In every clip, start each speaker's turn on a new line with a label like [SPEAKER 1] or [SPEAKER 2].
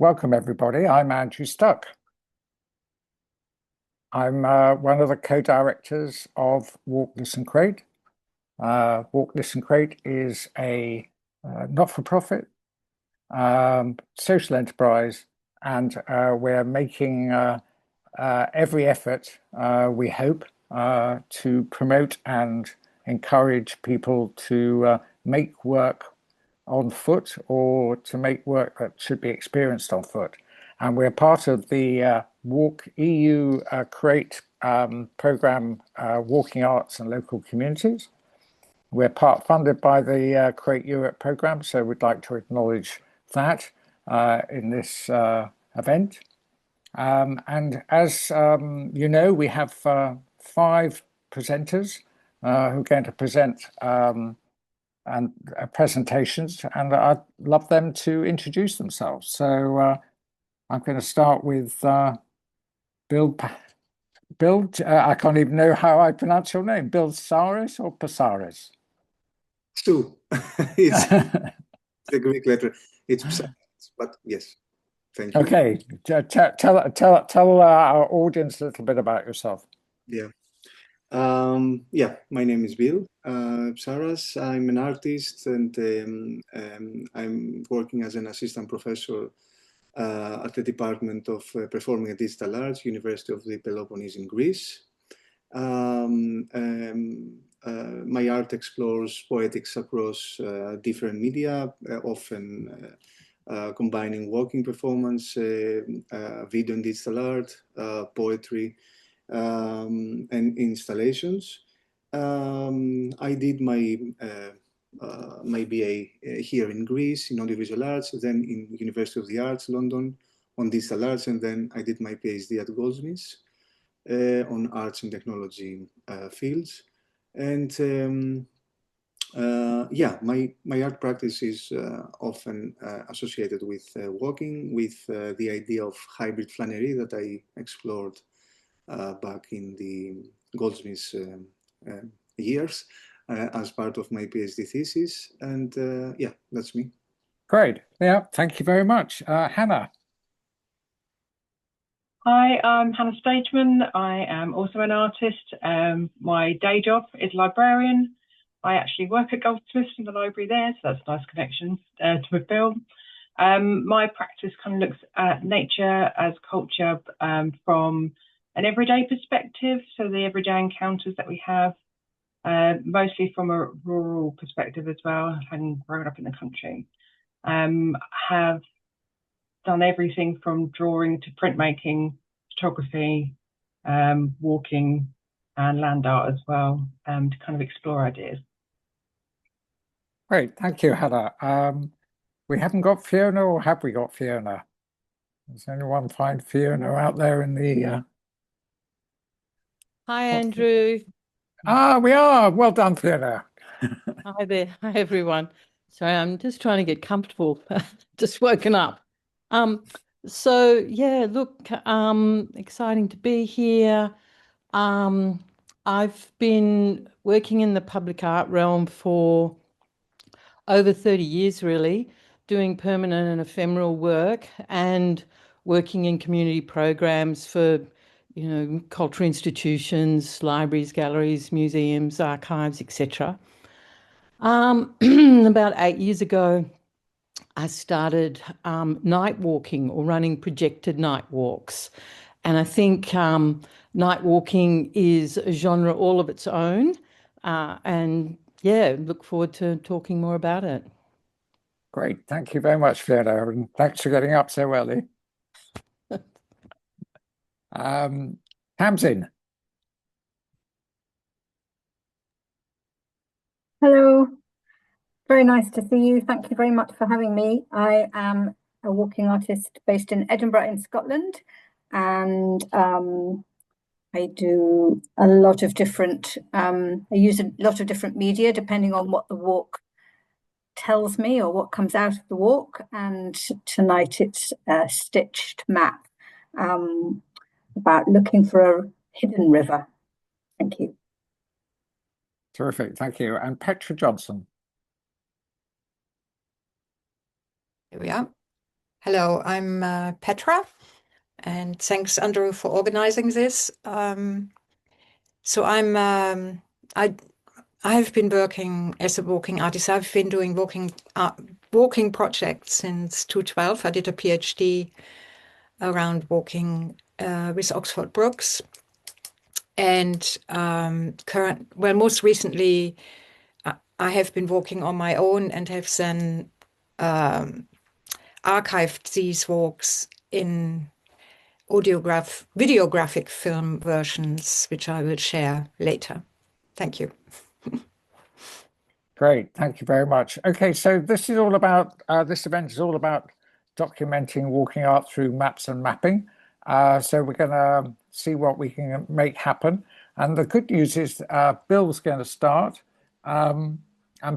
[SPEAKER 1] Welcome, everybody. I'm Andrew Stuck. I'm one of the co-directors of WALC Listen Crate. WALC Listen Crate is a not-for-profit social enterprise, and we're making every effort, we hope, to promote and encourage people to make work on foot or to make work that should be experienced on foot. And we're part of the WALC EU Create program, Walking Arts and Local Communities. We're part funded by the Create Europe program, so we'd like to acknowledge that in this event. And as you know, we have 5 presenters who are going to present and presentations, and I'd love them to introduce themselves. So I'm going to start with Bill. Bill, I can't even know how I pronounce your name. Bill Psarras or Psarras?
[SPEAKER 2] Two. It's the Greek letter. It's Psarras, but yes. Thank you.
[SPEAKER 1] Okay, tell our audience a little bit about yourself.
[SPEAKER 2] Yeah. My name is Bill Psarras. I'm an artist, and I'm working as an assistant professor at the Department of Performing and Digital Arts, University of the Peloponnese in Greece. My art explores poetics across different media, often combining walking performance, video and digital art, poetry, and installations. I did my BA here in Greece in audiovisual arts, then in University of the Arts, London, on digital arts, and then I did my PhD at Goldsmiths on arts and technology fields. And my art practice is often associated with walking, with the idea of hybrid flânerie that I explored back in the Goldsmiths years as part of my PhD thesis. And that's me.
[SPEAKER 1] Great. Yeah, thank you very much. Hannah.
[SPEAKER 3] Hi, I'm Hannah Stageman. I am also an artist. My day job is librarian. I actually work at Goldsmiths in the library there, so that's a nice connection to a film. My practice kind of looks at nature as culture from an everyday perspective, so the everyday encounters that we have, mostly from a rural perspective as well, having grown up in the country. Have done everything from drawing to printmaking, photography, walking, and land art as well, to kind of explore ideas.
[SPEAKER 1] Great, thank you, Hannah. We haven't got Fiona, or have we got Fiona? Does anyone find Fiona out there in the...
[SPEAKER 4] Hi, Andrew.
[SPEAKER 1] We are. Well done, Fiona.
[SPEAKER 4] Hi there. Hi, everyone. Sorry, I'm just trying to get comfortable. Just woken up. So yeah, look, exciting to be here. I've been working in the public art realm for over 30 years, really, doing permanent and ephemeral work and working in community programs for, cultural institutions, libraries, galleries, museums, archives, etc. About 8 years ago, I started night walking or running projected night walks. And I think night walking is a genre all of its own. And yeah, look forward to talking more about it.
[SPEAKER 1] Great. Thank you very much, Fiona. And thanks for getting up so early. Tamsin.
[SPEAKER 5] Hello. Very nice to see you. Thank you very much for having me. I am a walking artist based in Edinburgh in Scotland, and I do a lot of different, I use a lot of different media depending on what the walk tells me or what comes out of the walk. And tonight it's a stitched map about looking for a hidden river. Thank you.
[SPEAKER 1] Terrific, thank you. And Petra Johnson.
[SPEAKER 6] Here we are. Hello, I'm Petra, and thanks, Andrew, for organizing this. So I have been working as a walking artist. I've been doing walking projects since 2012. I did a PhD around walking with Oxford Brookes, and most recently, I have been walking on my own and have then archived these walks in videographic film versions, which I will share later. Thank you.
[SPEAKER 1] Great, thank you very much. Okay, so this is all about, this event is all about documenting walking art through maps and mapping. So we're going to see what we can make happen. And the good news is Bill's going to start, and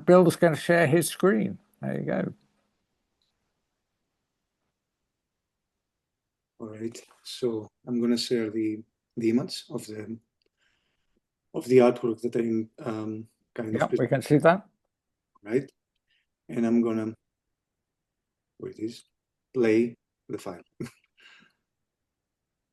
[SPEAKER 1] Bill's going to share his screen. There you go.
[SPEAKER 2] All right, so I'm going to share the image of the artwork that I'm
[SPEAKER 1] we can see that.
[SPEAKER 2] Right, and I'm going to, where it is, play the file.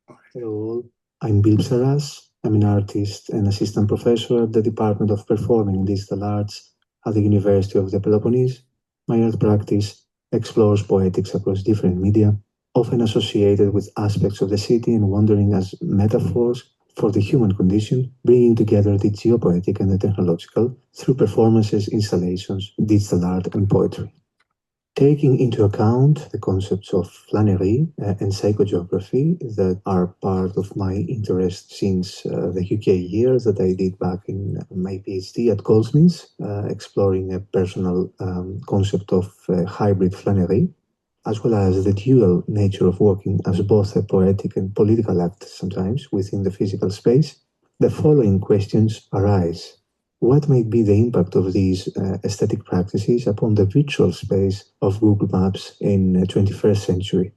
[SPEAKER 2] All right. Hello all, I'm Bill Psarras. I'm an artist and assistant professor at the Department of Performing and Digital Arts at the University of the Peloponnese. My art practice explores poetics across different media, often associated with aspects of the city and wandering as metaphors for the human condition, bringing together the geopoetic and the technological through performances, installations, digital art, and poetry. Taking into account the concepts of flânerie and psychogeography that are part of my interest since the UK years that I did back in my PhD at Goldsmiths, exploring a personal concept of hybrid flânerie, as well as the dual nature of working as both a poetic and political act sometimes within the physical space, the following questions arise. What might be the impact of these aesthetic practices upon the virtual space of Google Maps in the 21st century?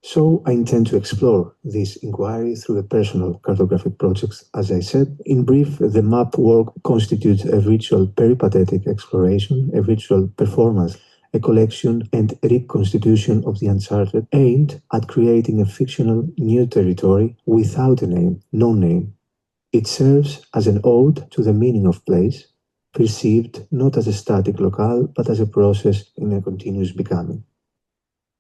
[SPEAKER 2] So I intend to explore this inquiry through a personal cartographic project. As I said, in brief, the map work constitutes a virtual peripatetic exploration, a virtual performance, a collection and reconstitution of the uncharted, aimed at creating a fictional new territory without a name, no name. It serves as an ode to the meaning of place, perceived not as a static locale, but as a process in a continuous becoming.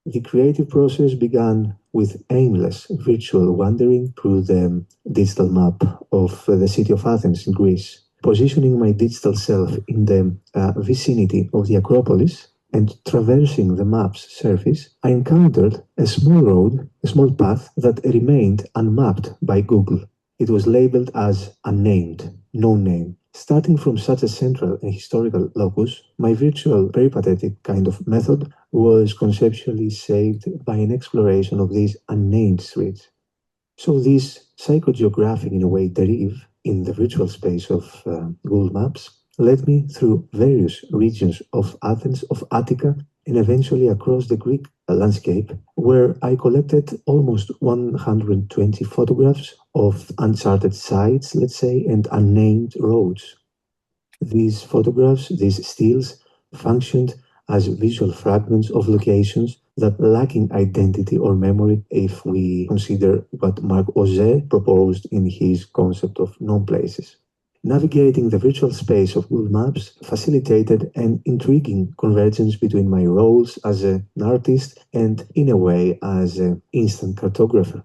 [SPEAKER 2] The creative process began with aimless virtual wandering through the digital map of the city of Athens in Greece, positioning my digital self in the vicinity of the Acropolis and traversing the map's surface. I encountered a small road, a small path that remained unmapped by Google. It was labeled as unnamed, no name. Starting from such a central and historical locus, my virtual peripatetic kind of method was conceptually saved by an exploration of these unnamed streets. So this psychogeographic, in a way, derive in the virtual space of Google Maps led me through various regions of Athens, of Attica, and eventually across the Greek landscape, where I collected almost 120 photographs of uncharted sites, let's say, and unnamed roads. These photographs, these stills, functioned as visual fragments of locations that lacking identity or memory if we consider what Marc Auzet proposed in his concept of known places. Navigating the virtual space of Google Maps facilitated an intriguing convergence between my roles as an artist and, in a way, as an instant cartographer.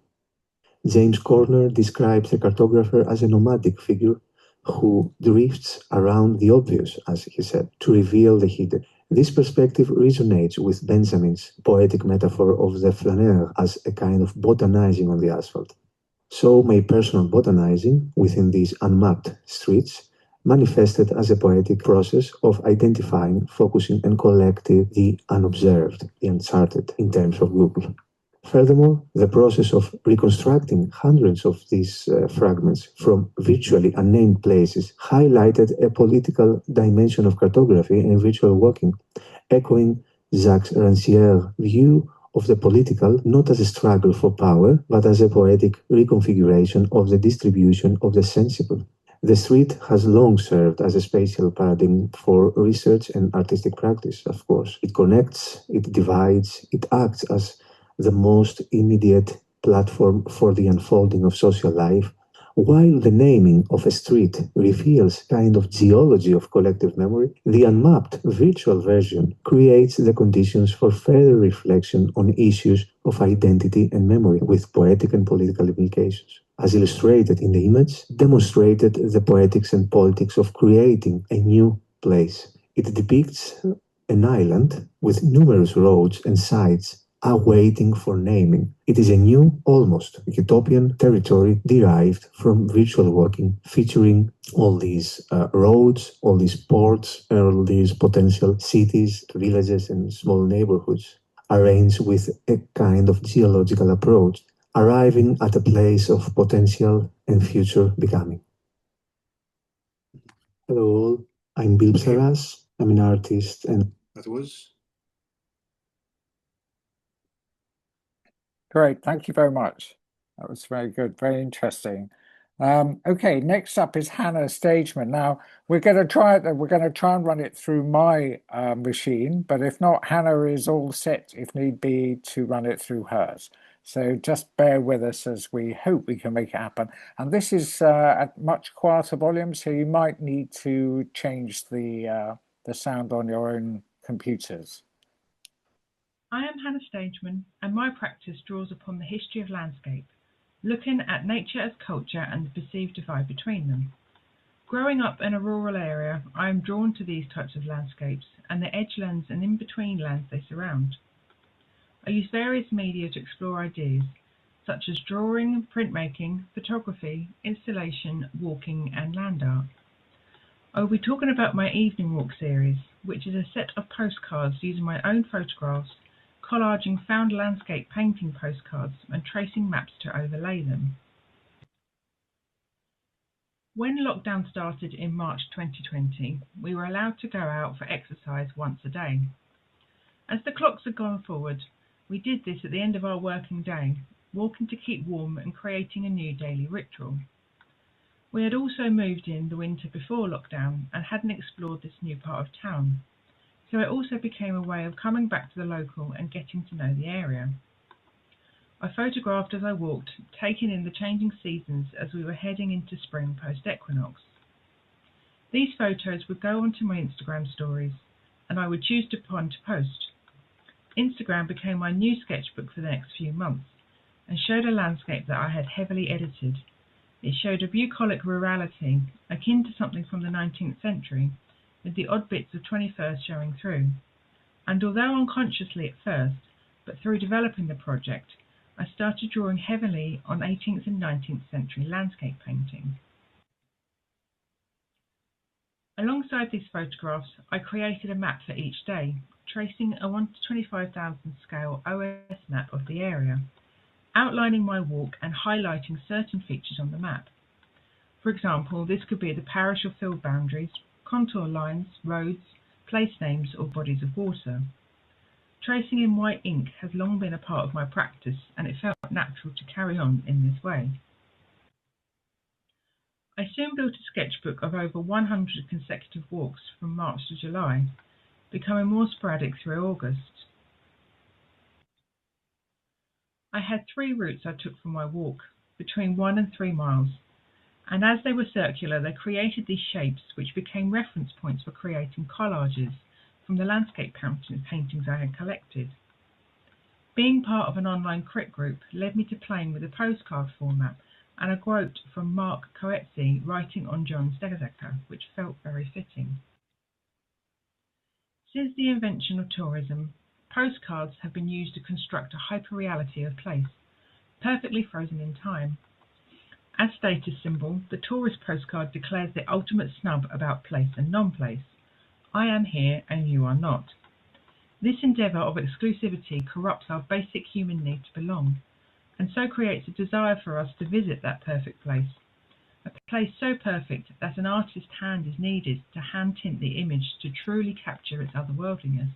[SPEAKER 2] James Corner describes a cartographer as a nomadic figure who drifts around the obvious, as he said, to reveal the hidden. This perspective resonates with Benjamin's poetic metaphor of the flaneur as a kind of botanizing on the asphalt. So my personal botanizing within these unmapped streets manifested as a poetic process of identifying, focusing, and collecting the unobserved, the uncharted in terms of Google. Furthermore, the process of reconstructing hundreds of these fragments from virtually unnamed places highlighted a political dimension of cartography and virtual walking, echoing Jacques Rancière's view of the political not as a struggle for power, but as a poetic reconfiguration of the distribution of the sensible. The street has long served as a spatial paradigm for research and artistic practice, of course. It connects, it divides, it acts as
[SPEAKER 7] the most immediate platform for the unfolding of social life, while the naming of a street reveals kind of geology of collective memory, the unmapped virtual version creates the conditions for further reflection on issues of identity and memory with poetic and political implications. As illustrated in the image, demonstrated the poetics and politics of creating a new place. It depicts an island with numerous roads and sites awaiting for naming. It is a new, almost utopian territory derived from virtual walking, featuring all these roads, all these ports, all these potential cities, villages, and small neighborhoods, arranged with a kind of geological approach, arriving at a place of potential and future becoming. Hello all, I'm Bill Psarras. I'm an artist and
[SPEAKER 2] That was
[SPEAKER 1] Great, thank you very much. That was very good, very interesting. Okay, next up is Hannah Stageman. Now we're going to try and run it through my machine, but if not, Hannah is all set if need be to run it through hers. So just bear with us as we hope we can make it happen. And this is at much quieter volume, so you might need to change the sound on your own computers.
[SPEAKER 3] I am Hannah Stageman, and my practice draws upon the history of landscape, looking at nature as culture and the perceived divide between them. Growing up in a rural area, I am drawn to these types of landscapes and the edgelands and in-between lands they surround. I use various media to explore ideas, such as drawing, printmaking, photography, installation, walking, and land art. I will be talking about my Evening Walk series, which is a set of postcards using my own photographs, collaging found landscape painting postcards and tracing maps to overlay them. When lockdown started in March 2020, we were allowed to go out for exercise once a day. As the clocks had gone forward, we did this at the end of our working day, walking to keep warm and creating a new daily ritual. We had also moved in the winter before lockdown and hadn't explored this new part of town, so it also became a way of coming back to the local and getting to know the area. I photographed as I walked, taking in the changing seasons as we were heading into spring post-equinox. These photos would go onto my Instagram stories, and I would choose upon to post. Instagram became my new sketchbook for the next few months, and showed a landscape that I had heavily edited. It showed a bucolic rurality, akin to something from the 19th century, with the odd bits of 21st showing through. And although unconsciously at first, but through developing the project, I started drawing heavily on 18th and 19th century landscape painting. Alongside these photographs, I created a map for each day, tracing a 1 to 25,000 scale OS map of the area, outlining my walk and highlighting certain features on the map. For example, this could be the parish or field boundaries, contour lines, roads, place names, or bodies of water. Tracing in white ink has long been a part of my practice, and it felt natural to carry on in this way. I soon built a sketchbook of over 100 consecutive walks from March to July, becoming more sporadic through August. I had 3 routes I took for my walk, between 1 and 3 miles, and as they were circular, they created these shapes which became reference points for creating collages from the landscape paintings I had collected. Being part of an online crit group led me to playing with the postcard format and a quote from Mark Coetzee writing on John Stegedecker, which felt very fitting. Since the invention of tourism, postcards have been used to construct a hyperreality of place, perfectly frozen in time. As status symbol, the tourist postcard declares the ultimate snub about place and non-place. I am here and you are not. This endeavour of exclusivity corrupts our basic human need to belong, and so creates a desire for us to visit that perfect place, a place so perfect that an artist's hand is needed to hand-tint the image to truly capture its otherworldliness.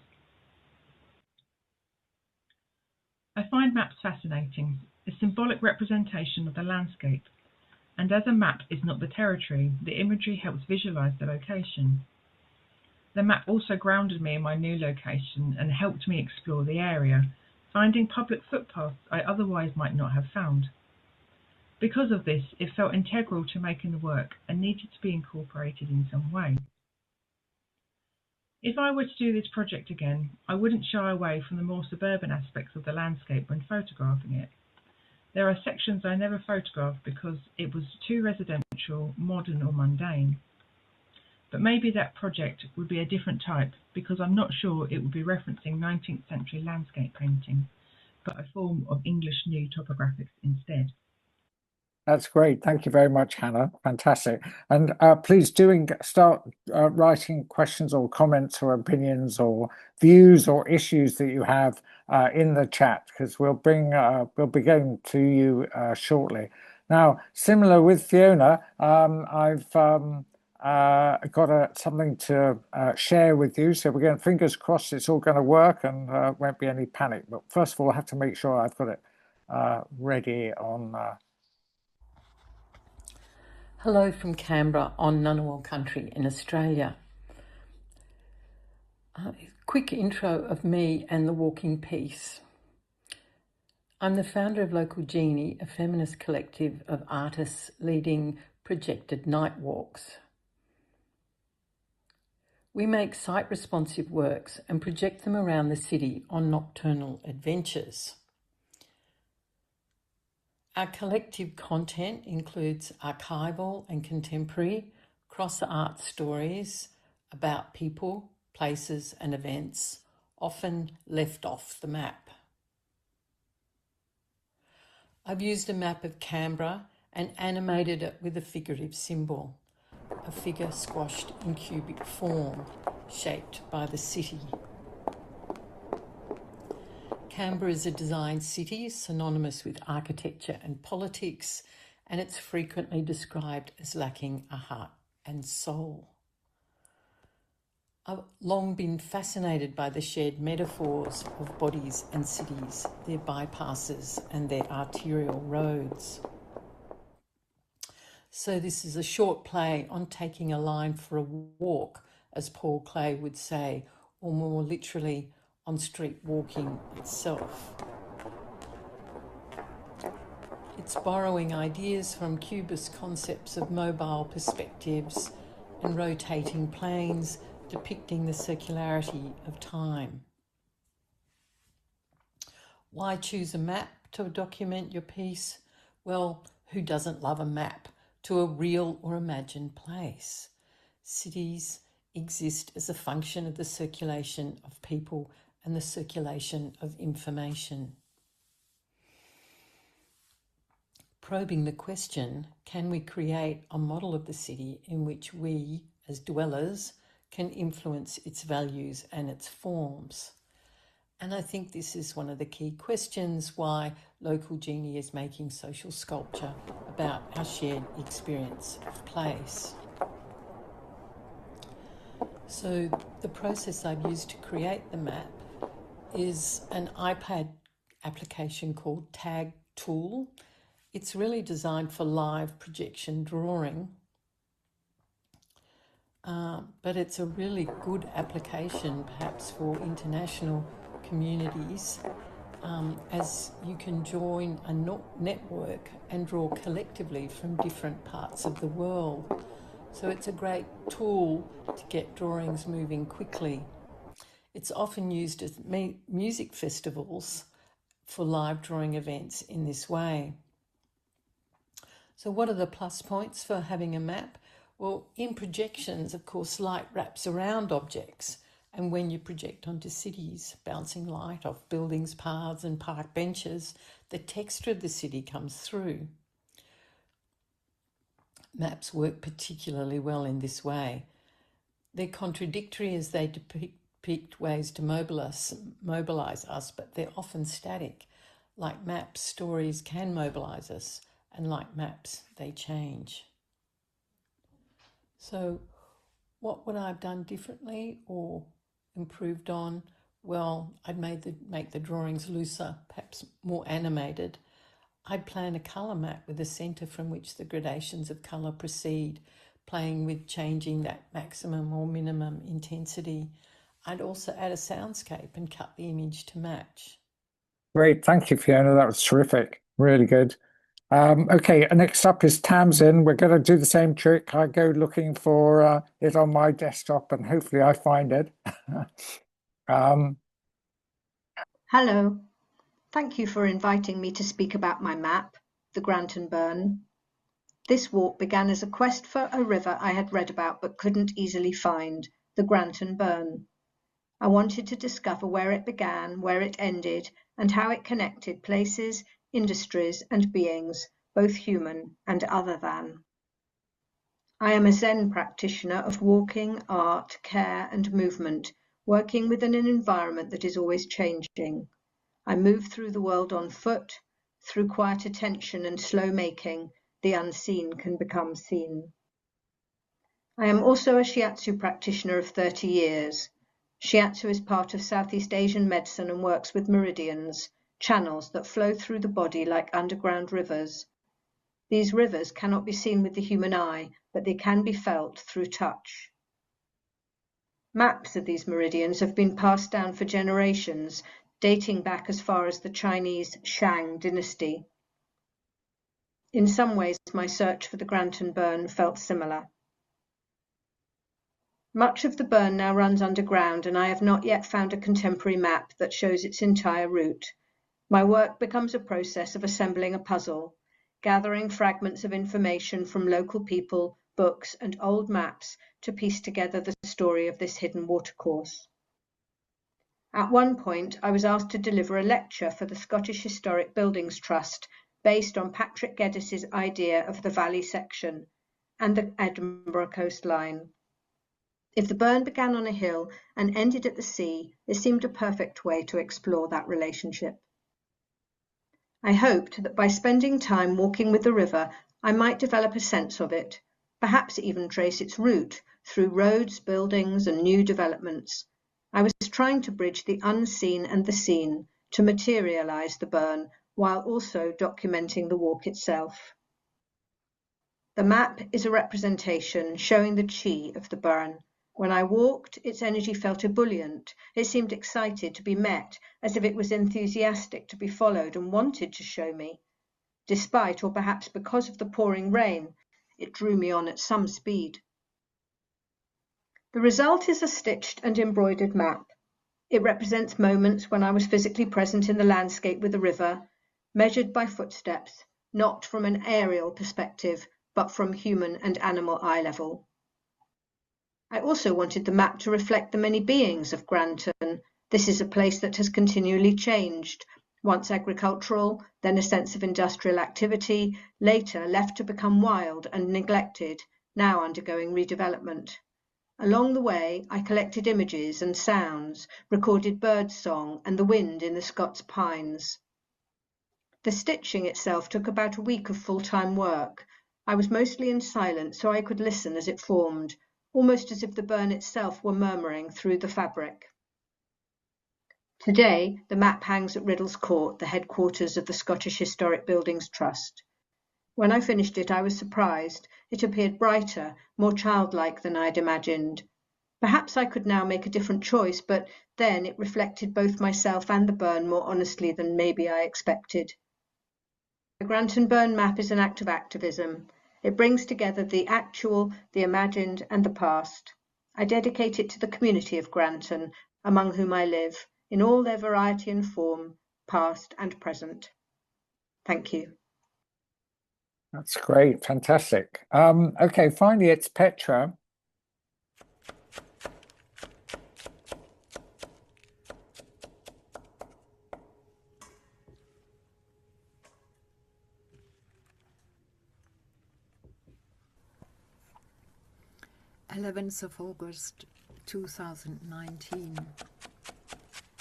[SPEAKER 3] I find maps fascinating, a symbolic representation of the landscape, and as a map is not the territory, the imagery helps visualize the location. The map also grounded me in my new location and helped me explore the area, finding public footpaths I otherwise might not have found. Because of this, it felt integral to making the work and needed to be incorporated in some way. If I were to do this project again, I wouldn't shy away from the more suburban aspects of the landscape when photographing it. There are sections I never photographed because it was too residential, modern or mundane. But maybe that project would be a different type because I'm not sure it would be referencing 19th century landscape painting, but a form of English New topographics instead.
[SPEAKER 1] That's great. Thank you very much, Hannah. Fantastic. And please start writing questions or comments or opinions or views or issues that you have in the chat, because we'll be going to you shortly. Now, similar with Fiona, I've got something to share with you. So we're going, fingers crossed, it's all going to work and won't be any panic. But first of all, I have to make sure I've got it ready on.
[SPEAKER 4] Hello from Canberra on Ngunnawal country in Australia. Quick intro of me and the walking piece. I'm the founder of Local Genie, a feminist collective of artists leading projected night walks. We make site-responsive works and project them around the city on nocturnal adventures. Our collective content includes archival and contemporary cross-art stories about people, places and events, often left off the map. I've used a map of Canberra and animated it with a figurative symbol, a figure squashed in cubic form, shaped by the city. Canberra is a designed city synonymous with architecture and politics, and it's frequently described as lacking a heart and soul. I've long been fascinated by the shared metaphors of bodies and cities, their bypasses and their arterial roads. So this is a short play on taking a line for a walk, as Paul Clay would say, or more literally, on street walking itself. It's borrowing ideas from Cubist concepts of mobile perspectives and rotating planes depicting the circularity of time. Why choose a map to document your piece? Well, who doesn't love a map to a real or imagined place? Cities exist as a function of the circulation of people and the circulation of information. Probing the question, can we create a model of the city in which we, as dwellers, can influence its values and its forms? And I think this is one of the key questions why Local Genie is making social sculpture about our shared experience of place. So the process I've used to create the map is an iPad application called Tag Tool. It's really designed for live projection drawing, but it's a really good application perhaps for international communities, as you can join a network and draw collectively from different parts of the world. So it's a great tool to get drawings moving quickly. It's often used at music festivals for live drawing events in this way. So what are the plus points for having a map? Well, in projections, of course, light wraps around objects. And when you project onto cities, bouncing light off buildings, paths and park benches, the texture of the city comes through. Maps work particularly well in this way. They're contradictory as they depict ways to mobilize us, but they're often static. Like maps, stories can mobilize us, and like maps, they change. So what would I have done differently or improved on? Well, I'd make the drawings looser, perhaps more animated. I'd plan a colour map with a centre from which the gradations of colour proceed, playing with changing that maximum or minimum intensity. I'd also add a soundscape and cut the image to match.
[SPEAKER 1] Great. Thank you, Fiona. That was terrific. Really good. Okay, next up is Tamsin. We're going to do the same trick. I go looking for it on my desktop and hopefully I find it.
[SPEAKER 5] Hello. Thank you for inviting me to speak about my map, the Granton Burn. This walk began as a quest for a river I had read about but couldn't easily find, the Granton Burn. I wanted to discover where it began, where it ended, and how it connected places, industries, and beings, both human and other than. I am a Zen practitioner of walking, art, care, and movement, working within an environment that is always changing. I move through the world on foot. Through quiet attention and slow making, the unseen can become seen. I am also a shiatsu practitioner of 30 years. Shiatsu is part of Southeast Asian medicine and works with meridians, channels that flow through the body like underground rivers. These rivers cannot be seen with the human eye, but they can be felt through touch. Maps of these meridians have been passed down for generations, dating back as far as the Chinese Shang dynasty. In some ways, my search for the Granton Burn felt similar. Much of the burn now runs underground, and I have not yet found a contemporary map that shows its entire route. My work becomes a process of assembling a puzzle, gathering fragments of information from local people, books, and old maps to piece together the story of this hidden watercourse. At one point, I was asked to deliver a lecture for the Scottish Historic Buildings Trust based on Patrick Geddis's idea of the valley section and the Edinburgh coastline. If the burn began on a hill and ended at the sea, it seemed a perfect way to explore that relationship. I hoped that by spending time walking with the river, I might develop a sense of it, perhaps even trace its route through roads, buildings, and new developments. I was trying to bridge the unseen and the seen to materialize the burn while also documenting the walk itself. The map is a representation showing the chi of the burn. When I walked, its energy felt ebullient. It seemed excited to be met, as if it was enthusiastic to be followed and wanted to show me. Despite, or perhaps because of the pouring rain, it drew me on at some speed. The result is a stitched and embroidered map. It represents moments when I was physically present in the landscape with the river, measured by footsteps, not from an aerial perspective, but from human and animal eye level. I also wanted the map to reflect the many beings of Granton. This is a place that has continually changed, once agricultural, then a sense of industrial activity, later left to become wild and neglected, now undergoing redevelopment. Along the way, I collected images and sounds, recorded bird song and the wind in the Scots pines. The stitching itself took about a week of full-time work. I was mostly in silence, so I could listen as it formed, almost as if the burn itself were murmuring through the fabric. Today, the map hangs at Riddle's Court, the headquarters of the Scottish Historic Buildings Trust. When I finished it, I was surprised. It appeared brighter, more childlike than I'd imagined. Perhaps I could now make a different choice, but then it reflected both myself and the burn more honestly than maybe I expected. The Granton Burn map is an act of activism. It brings together the actual, the imagined, and the past. I dedicate it to the community of Granton, among whom I live, in all their variety and form, past and present. Thank you.
[SPEAKER 1] That's great. Fantastic. Okay, finally, it's Petra.
[SPEAKER 6] August 2019,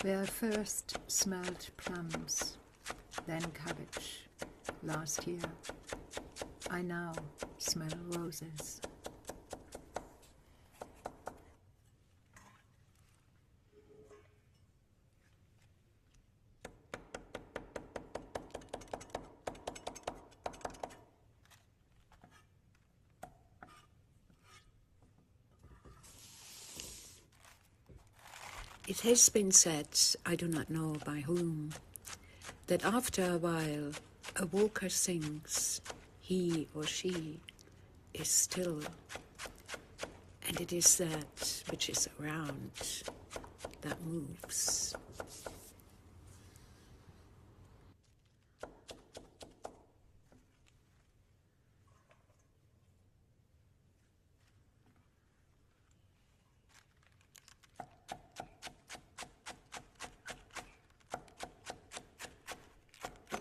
[SPEAKER 6] where I first smelled plums, then cabbage. Last year, I now smell roses. It has been said, I do not know by whom,
[SPEAKER 8] that after a while a walker sings, he or she is still, and it is that which is around that moves.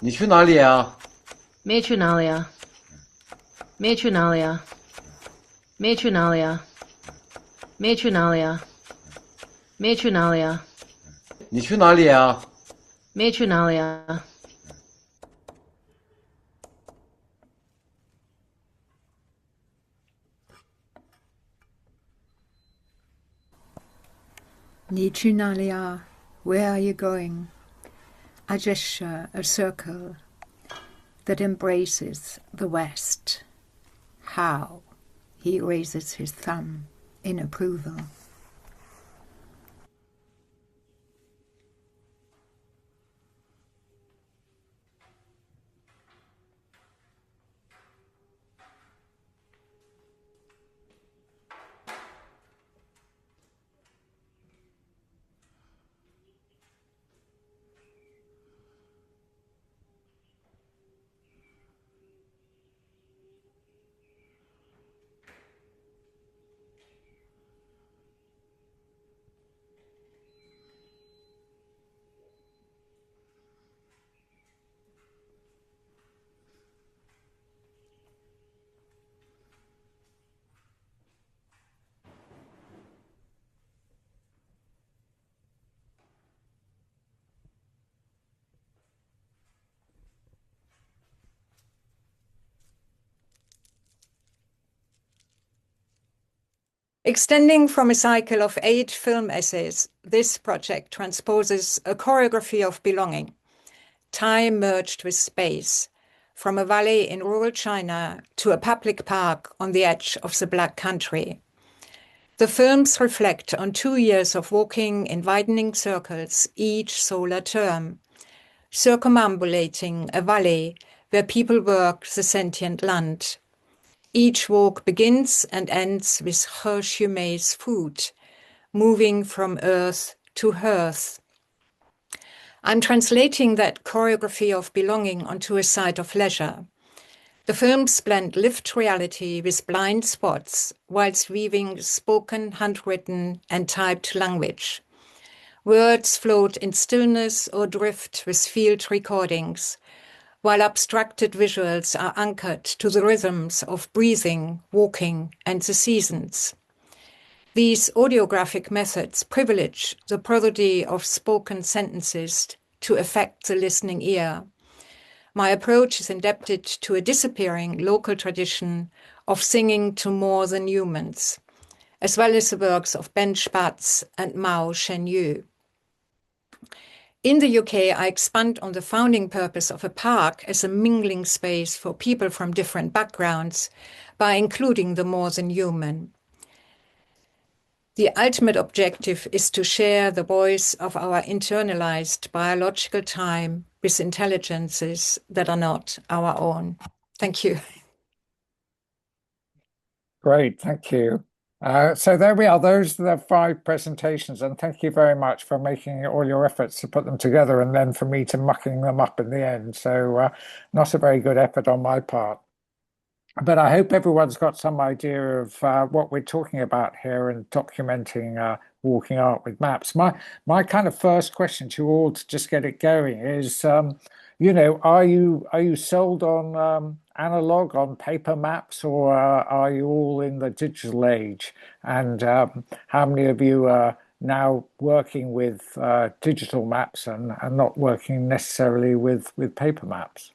[SPEAKER 9] 你去哪里啊？
[SPEAKER 10] 没去哪里啊？没去哪里啊？没去哪里啊？没去哪里啊？没去哪里啊？
[SPEAKER 9] 你去哪里啊？
[SPEAKER 10] 没去哪里啊？
[SPEAKER 6] 你去哪里啊? Where are you going? A gesture, a circle that embraces the West. How? He raises his thumb in approval. Extending from a cycle of 8 film essays, this project transposes a choreography of belonging, time merged with space, from a valley in rural China to a public park on the edge of the Black Country. The films reflect on 2 years of walking in widening circles each solar term, circumambulating a valley where people work the sentient land. Each walk begins and ends with Hershey's food, moving from earth to hearth. I'm translating that choreography of belonging onto a site of leisure. The films blend lived reality with blind spots, whilst weaving spoken, handwritten, and typed language. Words float in stillness or drift with field recordings, while abstracted visuals are anchored to the rhythms of breathing, walking, and the seasons. These audiographic methods privilege the prosody of spoken sentences to affect the listening ear. My approach is indebted to a disappearing local tradition of singing to more than humans, as well as the works of Ben Spatz and Mao Shenyu. In the UK, I expand on the founding purpose of a park as a mingling space for people from different backgrounds by including the more than human. The ultimate objective is to share the voice of our internalized biological time with intelligences that are not our own. Thank you.
[SPEAKER 1] Great, thank you. So there we are. Those are the 5 presentations, and thank you very much for making all your efforts to put them together and then for me to mucking them up in the end. So not a very good effort on my part. But I hope everyone's got some idea of what we're talking about here and documenting walking art with maps. My kind of first question to you all to just get it going is, are you sold on analog, on paper maps, or are you all in the digital age? And how many of you are now working with digital maps and not working necessarily with paper maps?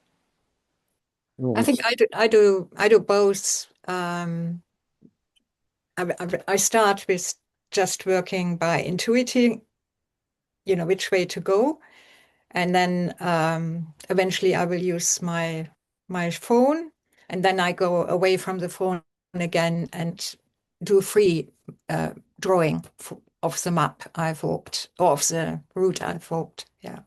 [SPEAKER 6] I think I do both. I start with just working by intuiting, which way to go, and then eventually I will use my phone, and then I go away from the phone again and do free drawing of the map I've walked, or of the route I've walked. Yeah.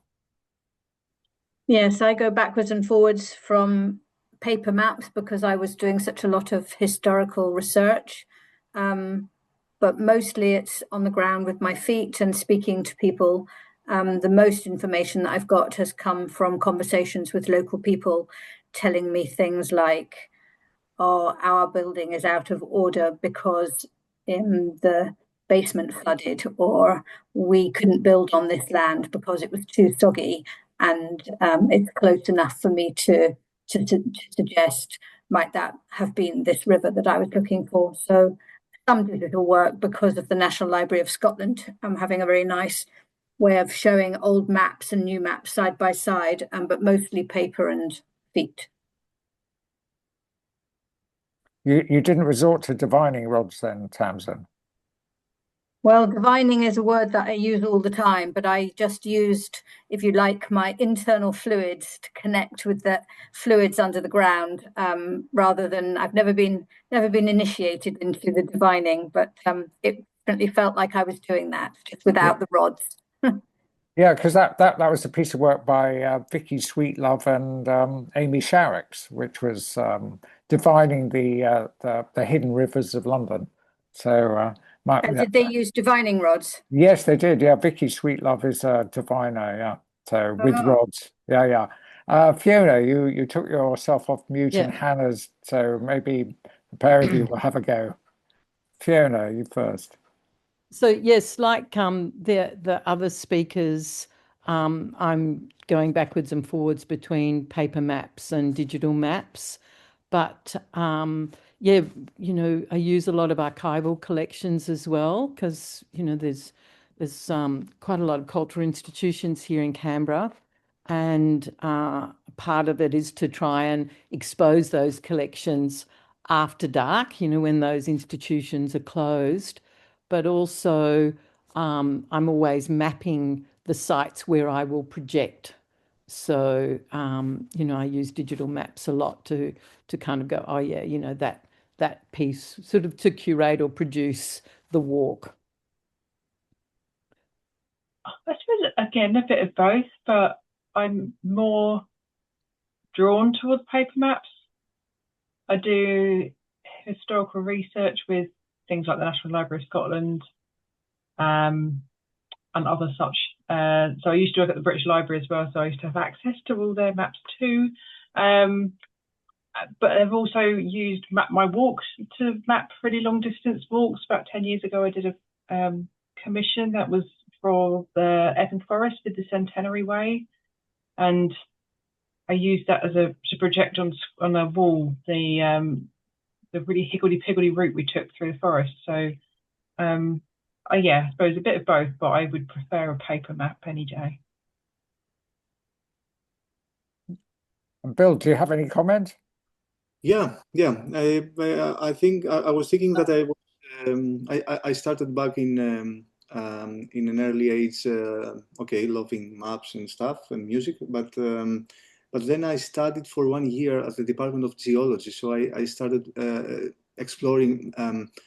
[SPEAKER 5] Yes, I go backwards and forwards from paper maps because I was doing such a lot of historical research. But mostly it's on the ground with my feet and speaking to people. The most information that I've got has come from conversations with local people telling me things like, oh, our building is out of order because the basement flooded, or we couldn't build on this land because it was too soggy, and it's close enough for me to suggest might that have been this river that I was looking for. So some digital work because of the National Library of Scotland having a very nice way of showing old maps and new maps side by side, but mostly paper and feet.
[SPEAKER 1] You didn't resort to divining rods then, Tamsin?
[SPEAKER 5] Well, divining is a word that I use all the time, but I just used, if you like, my internal fluids to connect with the fluids under the ground, rather than I've never been initiated into the divining, but it definitely felt like I was doing that just without the rods.
[SPEAKER 1] Yeah, because that was a piece of work by Vicky Sweetlove and Amy Sharrocks, which was divining the hidden rivers of London. So
[SPEAKER 5] And did they use divining rods?
[SPEAKER 1] yes, they did. Yeah, Vicky Sweetlove is a diviner. Yeah, so with rods. Yeah. Fiona, you took yourself off mute, and Hannah's. So maybe the pair of you will have a go. Fiona, you first.
[SPEAKER 4] So yes, like the other speakers, I'm going backwards and forwards between paper maps and digital maps. But yeah, I use a lot of archival collections as well because there's quite a lot of cultural institutions here in Canberra, and part of it is to try and expose those collections after dark, when those institutions are closed. But also I'm always mapping the sites where I will project. So, I use digital maps a lot to kind of go, oh yeah, that piece, sort of to curate or produce the walk.
[SPEAKER 3] I suppose, again, a bit of both, but I'm more drawn towards paper maps. I do historical research with things like the National Library of Scotland, and other such. So I used to work at the British Library as well, so I used to have access to all their maps too. But I've also used my walks to map really long distance walks. About 10 years ago, I did a commission that was for the Epping Forest with the Centenary Way, and I used that to project on a wall the really higgledy-piggledy route we took through the forest. So yeah, I suppose a bit of both, but I would prefer a paper map any day.
[SPEAKER 1] And Bill, do you have any comment?
[SPEAKER 2] Yeah. I think I was thinking that I started back in an early age, loving maps and stuff and music, but then I studied for 1 year at the Department of Geology. So I started exploring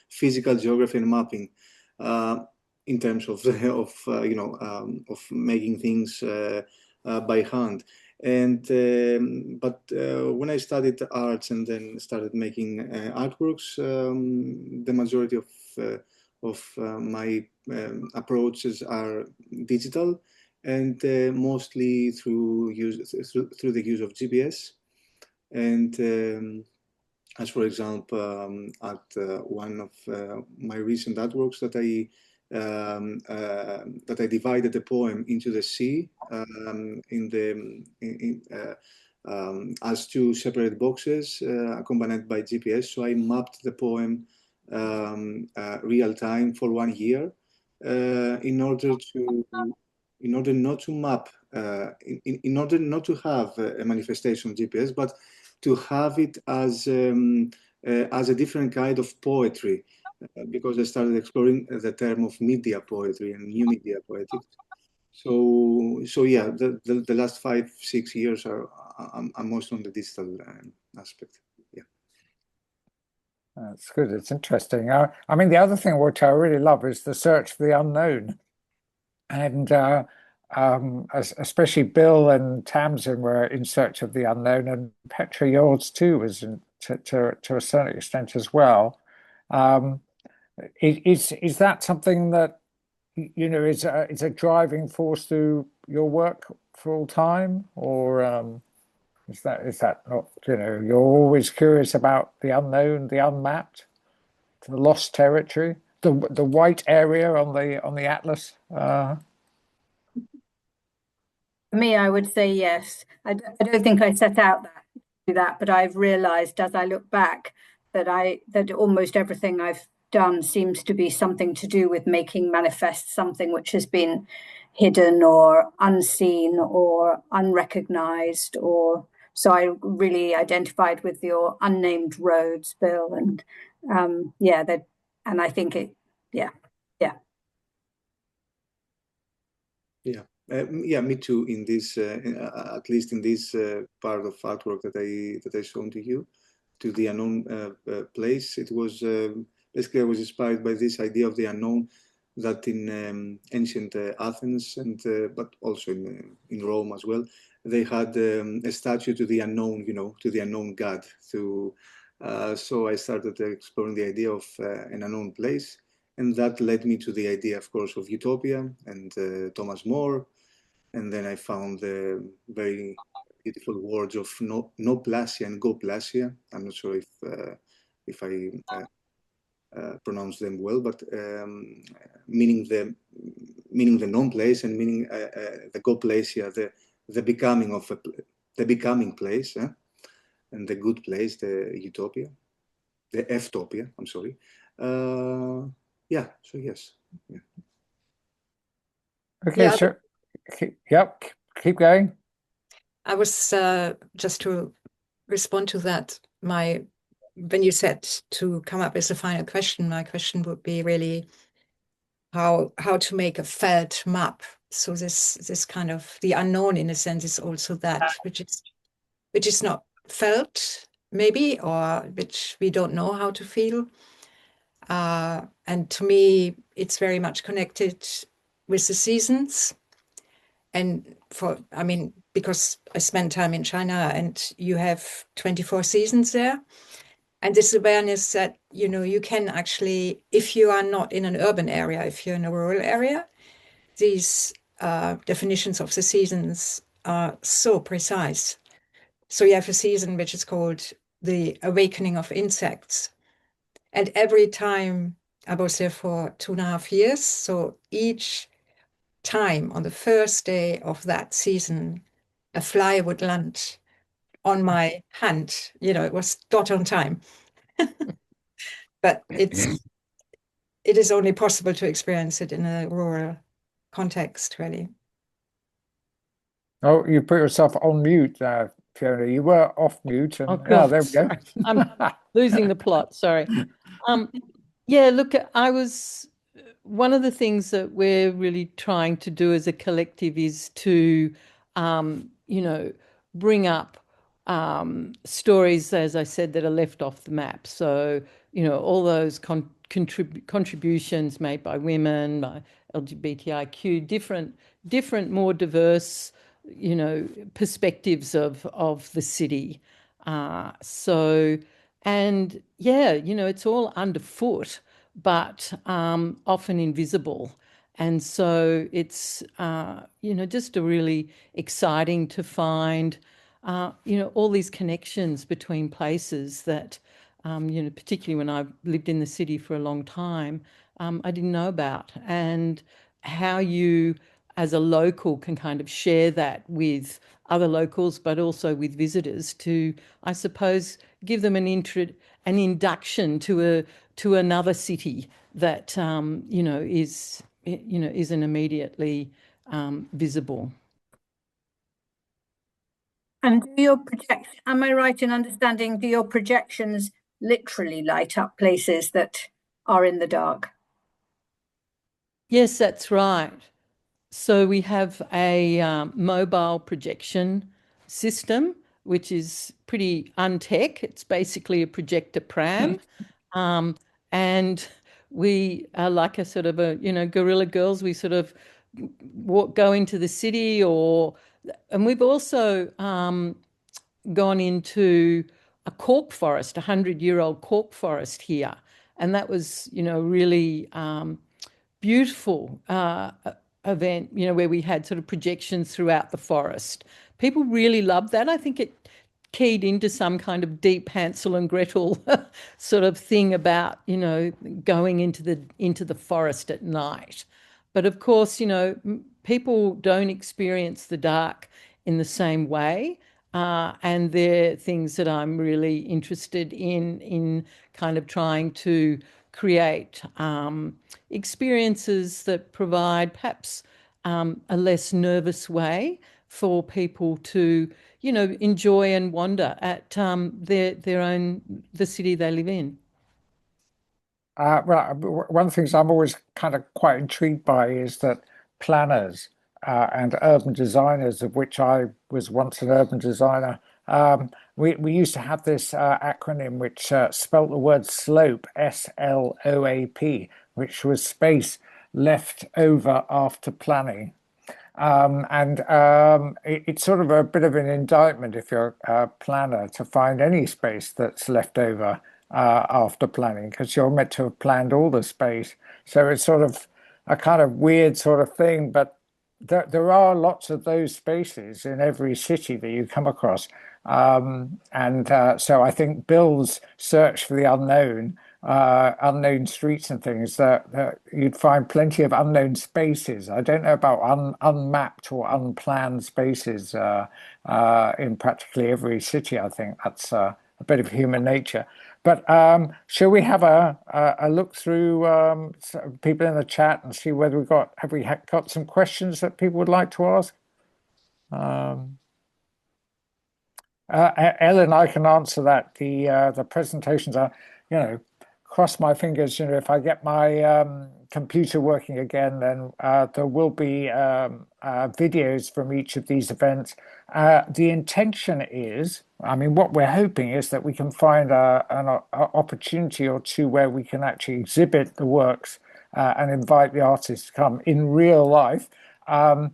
[SPEAKER 2] physical geography and mapping in terms of making things by hand. And but when I studied arts and then started making artworks, the majority of my approaches are digital, and mostly through the use of GPS. And as for example, at one of my recent artworks that I divided the poem into the sea as two separate boxes accompanied by GPS. So I mapped the poem real time for 1 year in order not to map, in order not to have a manifestation of GPS, but to have it as a different kind of poetry, because I started exploring the term of media poetry and new media poetics. So yeah, the last 5-6 years I'm most on the digital aspect. Yeah.
[SPEAKER 1] That's good. It's interesting. I mean, the other thing which I really love is the search for the unknown. And especially Bill and Tamsin were in search of the unknown, and Petra, yours too was to a certain extent as well. Is that something that is a driving force through your work full time, or is that not, you're always curious about the unknown, the unmapped, the lost territory, the white area on the atlas?
[SPEAKER 5] For me, I would say yes. I don't think I set out to do that, but I've realised as I look back that almost everything I've done seems to be something to do with making manifest something which has been hidden or unseen or unrecognised. Or so I really identified with your unnamed roads, Bill, and and I think yeah.
[SPEAKER 2] Me too. In this, at least in this part of artwork that I shown to you, to the unknown place, it was basically I was inspired by this idea of the unknown that in ancient Athens and but also in Rome as well, they had a statue to the unknown, to the unknown god. So I started exploring the idea of an unknown place, and that led me to the idea, of course, of Utopia and Thomas More. And then I found the very beautiful words of no plasia and go plasia. I'm not sure if I pronounce them well, but meaning the non-place and meaning the go plasia, the becoming of the becoming place, and the good place, the utopia, the F-topia. I'm sorry. So yes. Yeah.
[SPEAKER 1] Okay, sure. Yep, keep going.
[SPEAKER 6] I was just to respond to that. When you said to come up with a final question, my question would be really how to make a felt map. So this kind of the unknown, in a sense, is also that which is not felt maybe, or which we don't know how to feel. And to me, it's very much connected with the seasons. And because I spent time in China and you have 24 seasons there. And this awareness that, you can actually, if you are not in an urban area, if you're in a rural area, these definitions of the seasons are so precise. So you have a season which is called the awakening of insects. And every time I was there for 2.5 years, so each time on the first day of that season, a fly would land on my hand. It was dot on time. But it is only possible to experience it in a rural context, really.
[SPEAKER 1] Oh, you put yourself on mute, Fiona. You were off mute, and there we go.
[SPEAKER 4] I'm losing the plot. Sorry. Yeah, look, one of the things that we're really trying to do as a collective is to, bring up stories, as I said, that are left off the map. So, all those contributions made by women, by LGBTIQ, different, more diverse, perspectives of the city. It's all underfoot, but often invisible. And so it's, just a really exciting to find, all these connections between places that, particularly when I've lived in the city for a long time, I didn't know about, and how you as a local can kind of share that with other locals, but also with visitors to, I suppose, give them an induction to another city that isn't immediately visible.
[SPEAKER 5] And am I right in understanding, do your projections literally light up places that are in the dark?
[SPEAKER 4] Yes, that's right. So we have a mobile projection system, which is pretty untech. It's basically a projector pram. And we are like a sort of guerrilla girls. We sort of go into the city, and we've also gone into a cork forest, 100-year-old cork forest here, and that was, really beautiful event, where we had sort of projections throughout the forest. People really loved that. I think it keyed into some kind of deep Hansel and Gretel sort of thing about, going into the forest at night. But of course, people don't experience the dark in the same way. And they're things that I'm really interested in kind of trying to create experiences that provide perhaps a less nervous way for people to, enjoy and wander at the city they live in.
[SPEAKER 1] Well, one of the things I'm always kind of quite intrigued by is that planners and urban designers, of which I was once an urban designer, we used to have this acronym which spelt the word SLOAP, SLOAP, which was space left over after planning. It's sort of a bit of an indictment if you're a planner to find any space that's left over after planning, because you're meant to have planned all the space. So it's sort of a kind of weird sort of thing, but there are lots of those spaces in every city that you come across. So I think Bill's search for the unknown streets and things, that you'd find plenty of unknown spaces. I don't know about unmapped or unplanned spaces in practically every city. I think that's a bit of human nature. But shall we have a look through people in the chat and see whether have we got some questions that people would like to ask? Ellen, I can answer that. The presentations are, cross my fingers. If I get my computer working again, then there will be videos from each of these events. The intention is, what we're hoping is that we can find an opportunity or two where we can actually exhibit the works and invite the artists to come in real life. At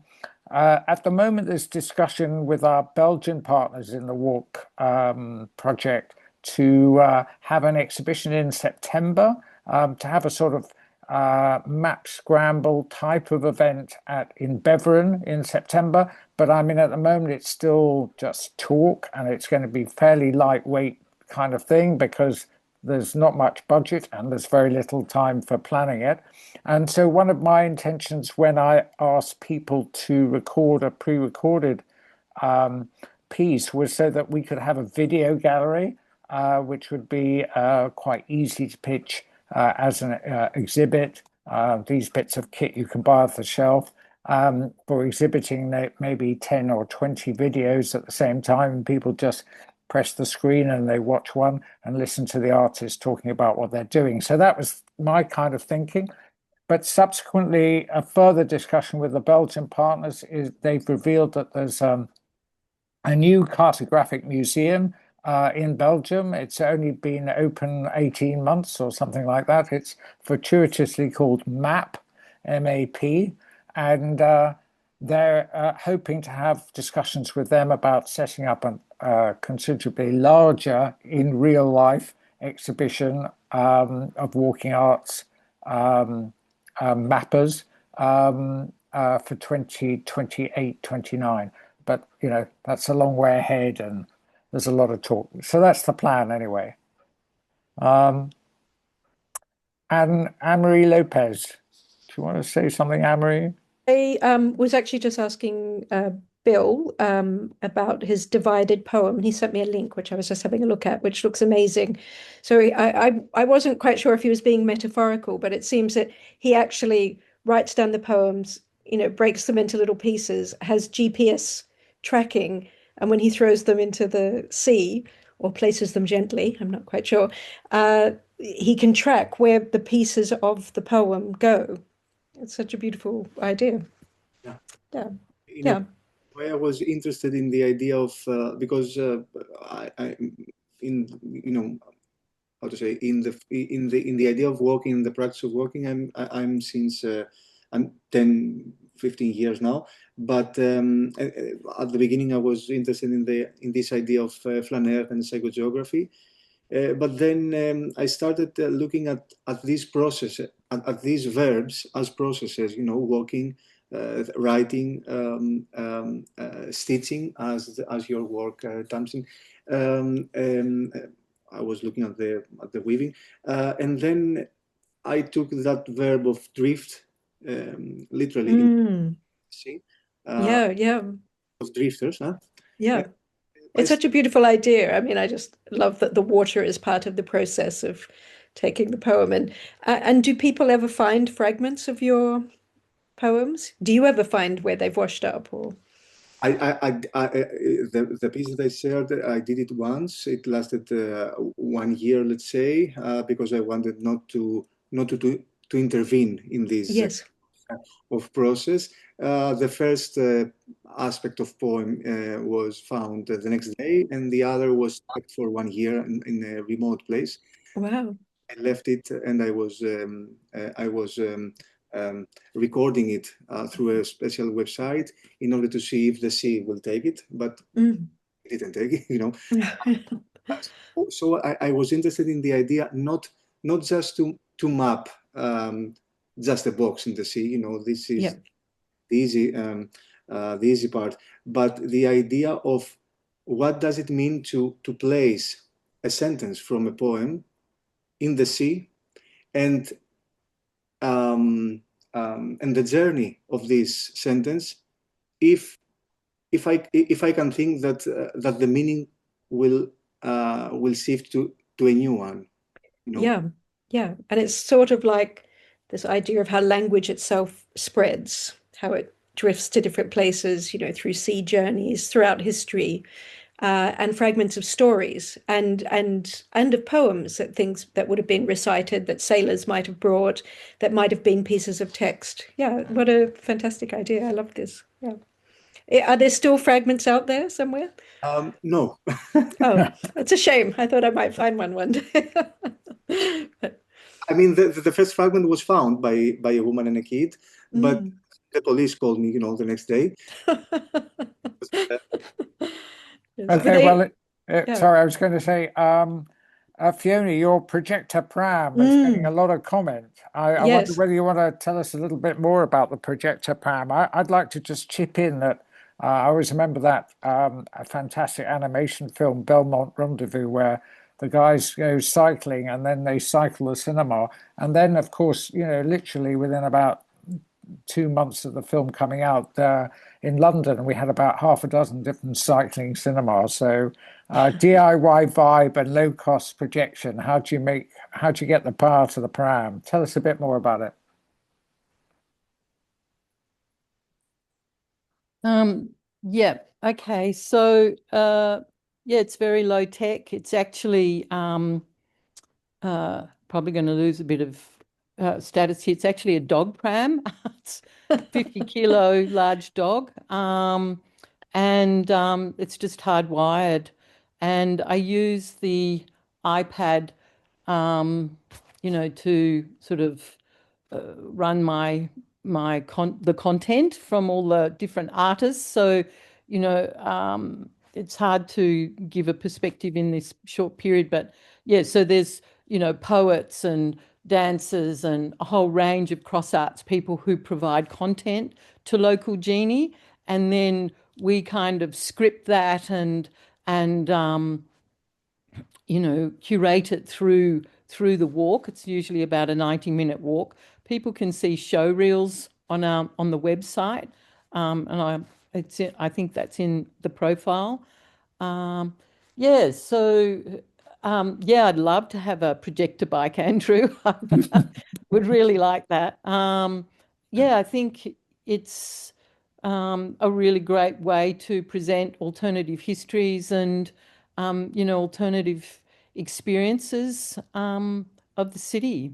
[SPEAKER 1] the moment, there's discussion with our Belgian partners in the WALC project to have an exhibition in September, to have a sort of map scramble type of event in Beveren in September. But at the moment it's still just talk, and it's going to be fairly lightweight kind of thing because there's not much budget and there's very little time for planning it. And so one of my intentions when I asked people to record a pre-recorded piece was so that we could have a video gallery, which would be quite easy to pitch as an exhibit. These bits of kit you can buy off the shelf for exhibiting maybe 10 or 20 videos at the same time, and people just press the screen and they watch one and listen to the artist talking about what they're doing. So that was my kind of thinking. But subsequently, a further discussion with the Belgian partners is they've revealed that there's a new cartographic museum in Belgium. It's only been open 18 months or something like that. It's fortuitously called MAP, M-A-P, and they're hoping to have discussions with them about setting up a considerably larger in real life exhibition of walking arts mappers for 2028-29. But that's a long way ahead and there's a lot of talk. So that's the plan anyway. And Anne-Marie Lopez, do you want to say something, Anne-Marie?
[SPEAKER 11] I was actually just asking Bill about his divided poem. He sent me a link, which I was just having a look at, which looks amazing. So I wasn't quite sure if he was being metaphorical, but it seems that he actually writes down the poems, breaks them into little pieces, has GPS tracking, and when he throws them into the sea or places them gently, I'm not quite sure, he can track where the pieces of the poem go. It's such a beautiful idea. Yeah.
[SPEAKER 2] I was interested in the idea of because in the idea of walking, in the practice of walking, I'm 10, 15 years now. But at the beginning, I was interested in this idea of flaneur and psychogeography. But then I started looking at these processes, at these verbs as processes. You know, walking, writing, stitching, as your work, Tamsin. I was looking at the weaving, and then I took that verb of drift, literally. See,
[SPEAKER 11] Yeah.
[SPEAKER 2] of drifters, huh?
[SPEAKER 11] Yeah. It's such a beautiful idea. I mean, I just love that the water is part of the process of taking the poem. And do people ever find fragments of your poems? Do you ever find where they've washed up? Or
[SPEAKER 2] the piece that I shared, I did it once. It lasted 1 year, let's say, because I wanted not to intervene in this
[SPEAKER 11] yes.
[SPEAKER 2] Of process. The first aspect of poem was found the next day, and the other was kept for 1 year in a remote place.
[SPEAKER 11] Wow!
[SPEAKER 2] I left it, and I was recording it through a special website in order to see if the sea will take it, but it didn't take it. You know. So I was interested in the idea not just to map just a box in the sea. You know, this is the easy part, but the idea of what does it mean to place a sentence from a poem in the sea, and the journey of this sentence, if I can think that the meaning will shift to a new one. You know?
[SPEAKER 11] Yeah, and it's sort of like this idea of how language itself spreads, how it drifts to different places, you know, through sea journeys, throughout history, and fragments of stories and of poems, that things that would have been recited, that sailors might have brought, that might have been pieces of text. Yeah, what a fantastic idea. I love this. Yeah. Are there still fragments out there somewhere?
[SPEAKER 2] No.
[SPEAKER 11] Oh, it's a shame. I thought I might find one day.
[SPEAKER 2] I mean, the first fragment was found by a woman and a kid, but the police called me, you know, the next day.
[SPEAKER 1] Okay, well, sorry, I was going to say, Fiona, your projector pram is getting a lot of comment. I wonder whether you want to tell us a little bit more about the projector pram. I'd like to just chip in that I always remember that a fantastic animation film, Belmont Rendezvous, where the guys go cycling and then they cycle the cinema. And then, of course, you know, literally within about 2 months of the film coming out, in London, we had about half a dozen different cycling cinemas. So DIY vibe and low cost projection. How do you get the power to the pram? Tell us a bit more about it.
[SPEAKER 4] Yeah. Okay. So yeah, it's very low tech. It's actually probably going to lose a bit of status here. It's actually a dog pram. It's 50 kilo large dog, and it's just hardwired. And I use the iPad, you know, to sort of run the content from all the different artists. So, you know, it's hard to give a perspective in this short period, but yeah, so there's, you know, poets and dancers and a whole range of cross arts people who provide content to local Genie, and then we kind of script that and you know, curate it through the walk. It's usually about a 90-minute walk. People can see show reels on the website, and I think that's in the profile. Yeah, so yeah, I'd love to have a projector bike, Andrew. Would really like that. Yeah, I think it's a really great way to present alternative histories and you know, alternative experiences of the city.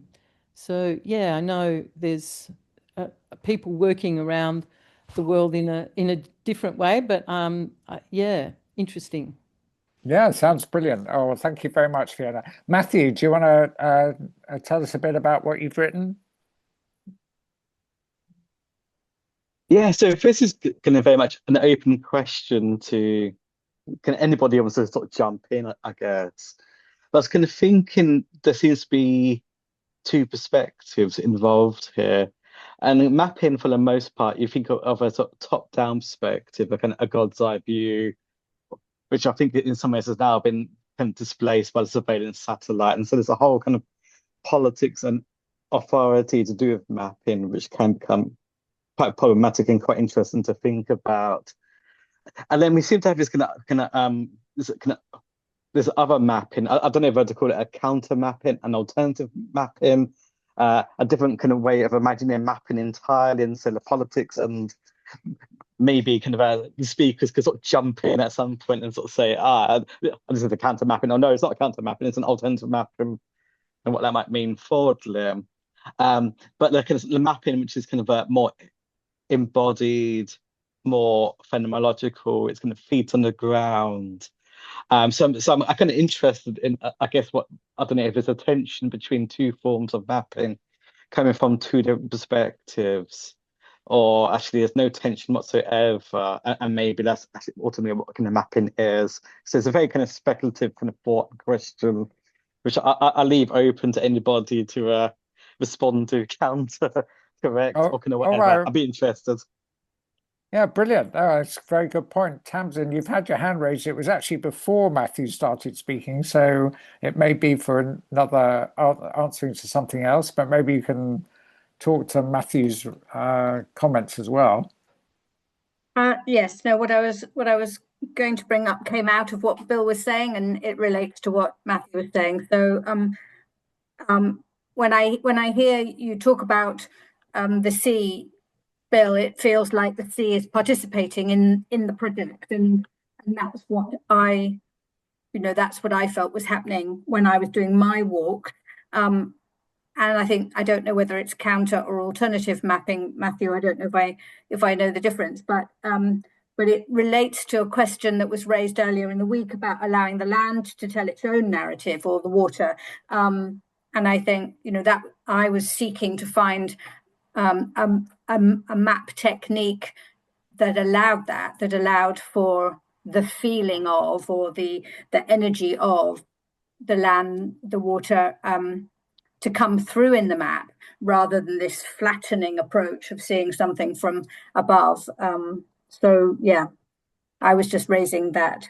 [SPEAKER 4] So yeah, I know there's people working around the world in a different way, but yeah, interesting.
[SPEAKER 1] Yeah, sounds brilliant. Oh, well, thank you very much, Fiona. Matthew, do you want to tell us a bit about what you've written?
[SPEAKER 12] Yeah, so if this is kind of very much an open question to can anybody wants to sort of jump in, I guess. But I was kind of thinking there seems to be two perspectives involved here. And mapping, for the most part, you think of a sort of top-down perspective, a kind of a God's eye view, which I think in some ways has now been kind of displaced by the surveillance satellite. And so there's a whole kind of politics and authority to do with mapping, which can become quite problematic and quite interesting to think about. And then we seem to have this this other mapping. I don't know if I'd call it a counter mapping, an alternative mapping, a different kind of way of imagining mapping entirely, and so the politics and maybe kind of the speakers could sort of jump in at some point and sort of say, this is a counter mapping. Oh no, it's not a counter mapping, it's an alternative mapping, and what that might mean for them. But the mapping, which is kind of a more embodied, more phenomenological, it's kind of feet on the ground. So I'm kind of interested in, I guess, I don't know if there's a tension between two forms of mapping coming from two different perspectives, or actually there's no tension whatsoever, and maybe that's actually ultimately what kind of mapping is. So it's a very kind of speculative kind of thought question, which I leave open to anybody to respond to, counter, correct, or kind of whatever.
[SPEAKER 1] right.
[SPEAKER 12] I'd be interested.
[SPEAKER 1] Yeah, brilliant. That's a very good point. Tamsin, you've had your hand raised. It was actually before Matthew started speaking, so it may be for another answering to something else, but maybe you can talk to Matthew's comments as well.
[SPEAKER 5] Yes, no, what I was going to bring up came out of what Bill was saying, and it relates to what Matthew was saying. So when I hear you talk about the sea, Bill, it feels like the sea is participating in the project, and that's what that's what I felt was happening when I was doing my walk. And I don't know whether it's counter or alternative mapping, Matthew. I don't know if I know the difference, but it relates to a question that was raised earlier in the week about allowing the land to tell its own narrative, or the water. And I think that I was seeking to find a map technique that allowed for the feeling of, or the energy of the land, the water, to come through in the map, rather than this flattening approach of seeing something from above. So yeah, I was just raising that,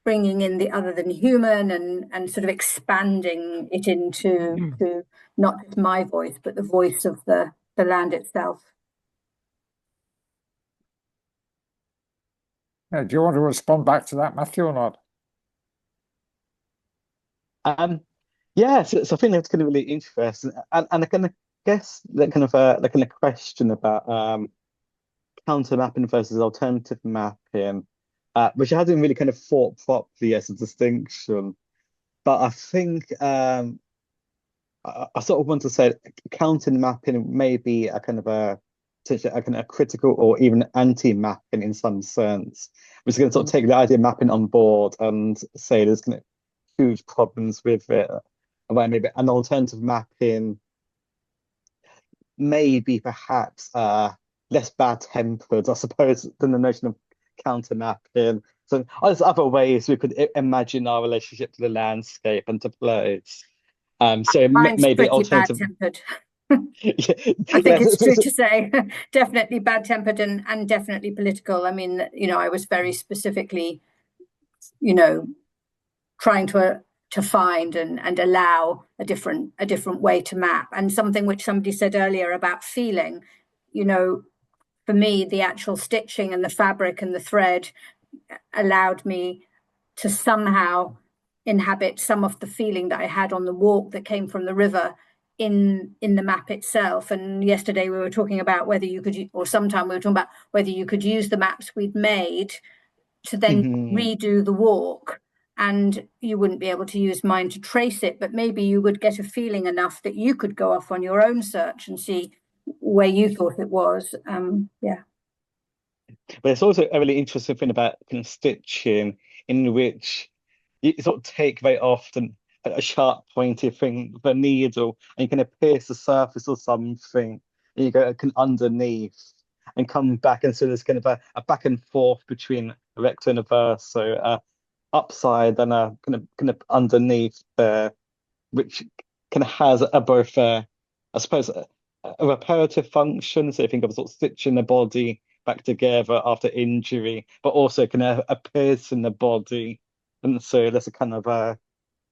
[SPEAKER 5] bringing in the other than human, and sort of expanding it into not just my voice, but the voice of the land itself.
[SPEAKER 1] Do you want to respond back to that, Matthew, or not?
[SPEAKER 12] Yeah, so I think that's kind of really interesting, and I kind of guess that kind of question about counter mapping versus alternative mapping, which I hadn't really kind of thought properly as a distinction, but I think I sort of want to say counter mapping may be a kind of a critical or even anti-mapping in some sense, which is going to sort of take the idea of mapping on board and say there's kind of huge problems with it, and why maybe an alternative mapping maybe perhaps less bad-tempered, I suppose, than the notion of counter mapping. So there's other ways we could imagine our relationship to the landscape and to place. So maybe alternative.
[SPEAKER 5] Bad-tempered. I think it's true to say, definitely bad-tempered and definitely political. I mean, I was very specifically, trying to find and allow a different way to map. And something which somebody said earlier about feeling, for me, the actual stitching and the fabric and the thread allowed me to somehow inhabit some of the feeling that I had on the walk that came from the river in the map itself. And yesterday we were talking about whether you could, or sometime we were talking about whether you could use the maps we'd made to then redo the walk, and you wouldn't be able to use mine to trace it, but maybe you would get a feeling enough that you could go off on your own search and see where you thought it was. Yeah.
[SPEAKER 12] But it's also a really interesting thing about kind of stitching, in which you sort of take very often a sharp pointy thing with a needle, and you kind of pierce the surface or something, and you go underneath. and come back, and so there's kind of a back and forth between a recto and a verso, upside and a kind of underneath there, which kind of has a both I suppose a reparative function. So you think of sort of stitching the body back together after injury, but also kind of appears in the body, and so there's a kind of a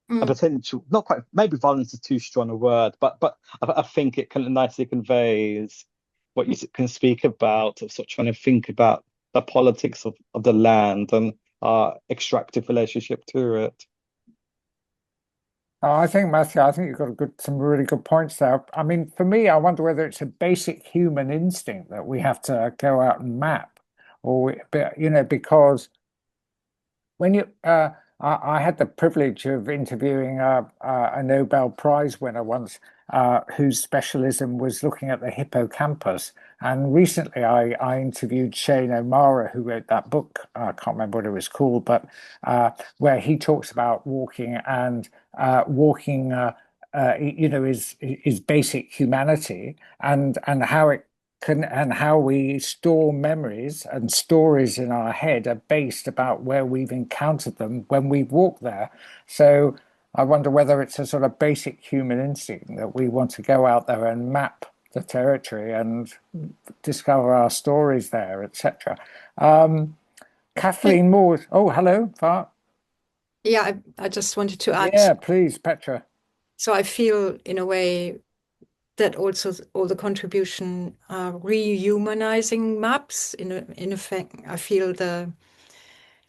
[SPEAKER 12] potential, not quite, maybe violence is too strong a word, but I think it kind of nicely conveys what you can speak about, of sort of trying to think about the politics of the land and our extractive relationship to it.
[SPEAKER 1] I think, Matthew, I think you've got some really good points there. I mean, for me, I wonder whether it's a basic human instinct that we have to go out and map, or because when I had the privilege of interviewing a Nobel Prize winner once, whose specialism was looking at the hippocampus. And recently I interviewed Shane O'Mara, who wrote that book, I can't remember what it was called, but where he talks about walking and walking, is basic humanity, and how it and how we store memories and stories in our head are based about where we've encountered them when we've walked there. So I wonder whether it's a sort of basic human instinct that we want to go out there and map the territory and discover our stories there, etc. Kathleen Moore. Oh, hello, Far.
[SPEAKER 6] Yeah, I just wanted to add.
[SPEAKER 1] Yeah, please, Petra.
[SPEAKER 6] So I feel, in a way, that also all the contribution are rehumanizing maps. In effect, I feel the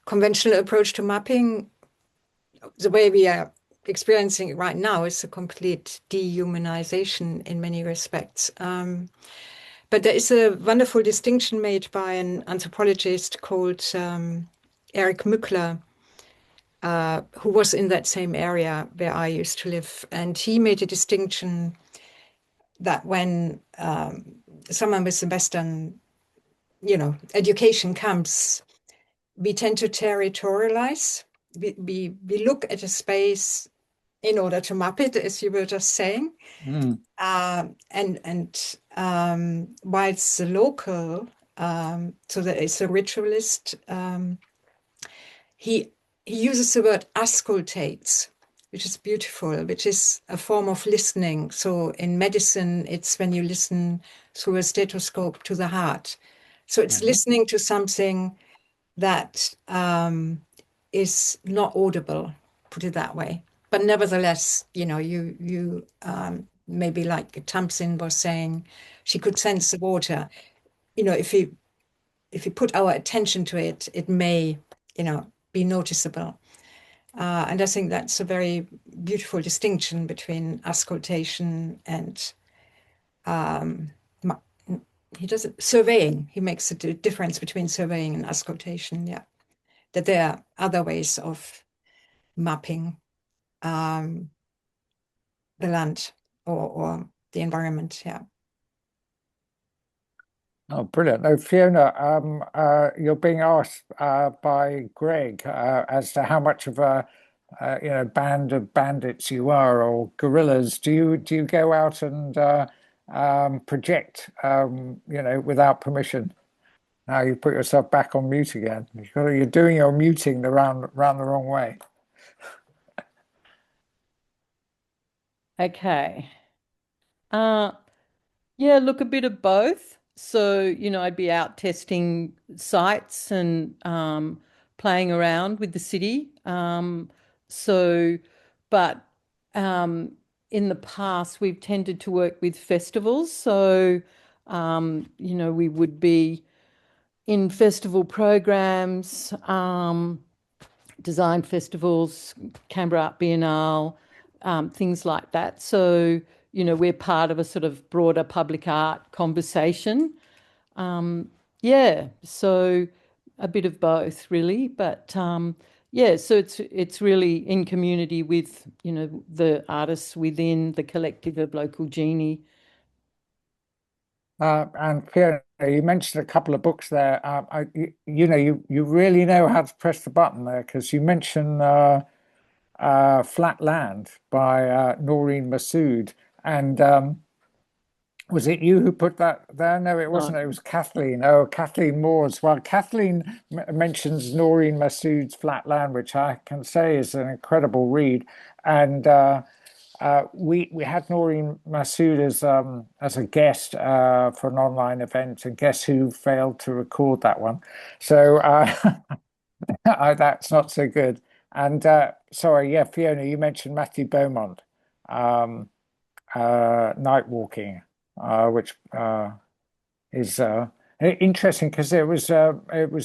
[SPEAKER 6] conventional approach to mapping, the way we are experiencing it right now, is a complete dehumanization in many respects. But there is a wonderful distinction made by an anthropologist called Eric Mückler, who was in that same area where I used to live. And he made a distinction that when someone with a Western, education comes, we tend to territorialize. We look at a space in order to map it, as you were just saying. And whilst the local, so there is a ritualist, he uses the word auscultates, which is beautiful, which is a form of listening. So in medicine, it's when you listen through a stethoscope to the heart. So it's listening to something that is not audible, put it that way. But nevertheless, you maybe like Tamsin was saying, she could sense the water. If we put our attention to it, it may, be noticeable. And I think that's a very beautiful distinction between auscultation and he does it surveying. He makes a difference between surveying and auscultation. Yeah, that there are other ways of mapping the land or the environment. Yeah.
[SPEAKER 1] Oh, brilliant. No, Fiona, you're being asked by Greg as to how much of a band of bandits you are, or guerrillas. Do you go out and project without permission? Now you put yourself back on mute again. You're doing your muting around the wrong way.
[SPEAKER 4] Okay. Yeah, look, a bit of both. So, I'd be out testing sites and playing around with the city. But in the past, we've tended to work with festivals. So, we would be in festival programs, design festivals, Canberra Art Biennale, things like that. So, we're part of a sort of broader public art conversation. So a bit of both, really. But so it's really in community with, the artists within the collective of local genie.
[SPEAKER 1] And Fiona, you mentioned a couple of books there. You really know how to press the button there, because you mentioned Flat Land by Noreen Masood. And Was it you who put that there? No, it wasn't. It was Kathleen. Oh, Kathleen Moore's. Well, Kathleen mentions Noreen Masood's Flat Land, which I can say is an incredible read. And we had Noreen Masood as a guest for an online event, and guess who failed to record that one? So that's not so good. And sorry, yeah, Fiona, you mentioned Matthew Beaumont, Night Walking, which is interesting because it was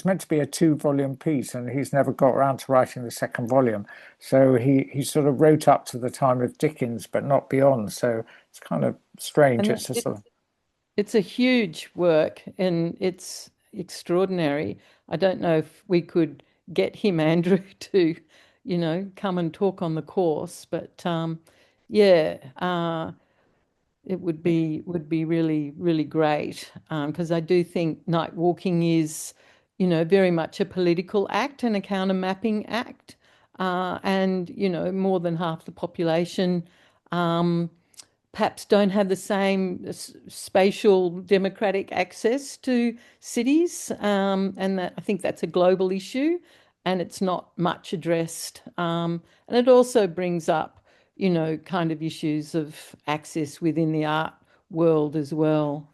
[SPEAKER 1] meant to be a 2-volume piece, and he's never got around to writing the second volume. So he sort of wrote up to the time of Dickens, but not beyond. So it's kind of strange.
[SPEAKER 4] It's a huge work, and it's extraordinary. I don't know if we could get him, Andrew, to, come and talk on the course, but yeah. It would be really, really great, because I do think night walking is, very much a political act and a counter mapping act, and more than half the population perhaps don't have the same spatial democratic access to cities, and that I think that's a global issue, and it's not much addressed, and it also brings up kind of issues of access within the art world as well.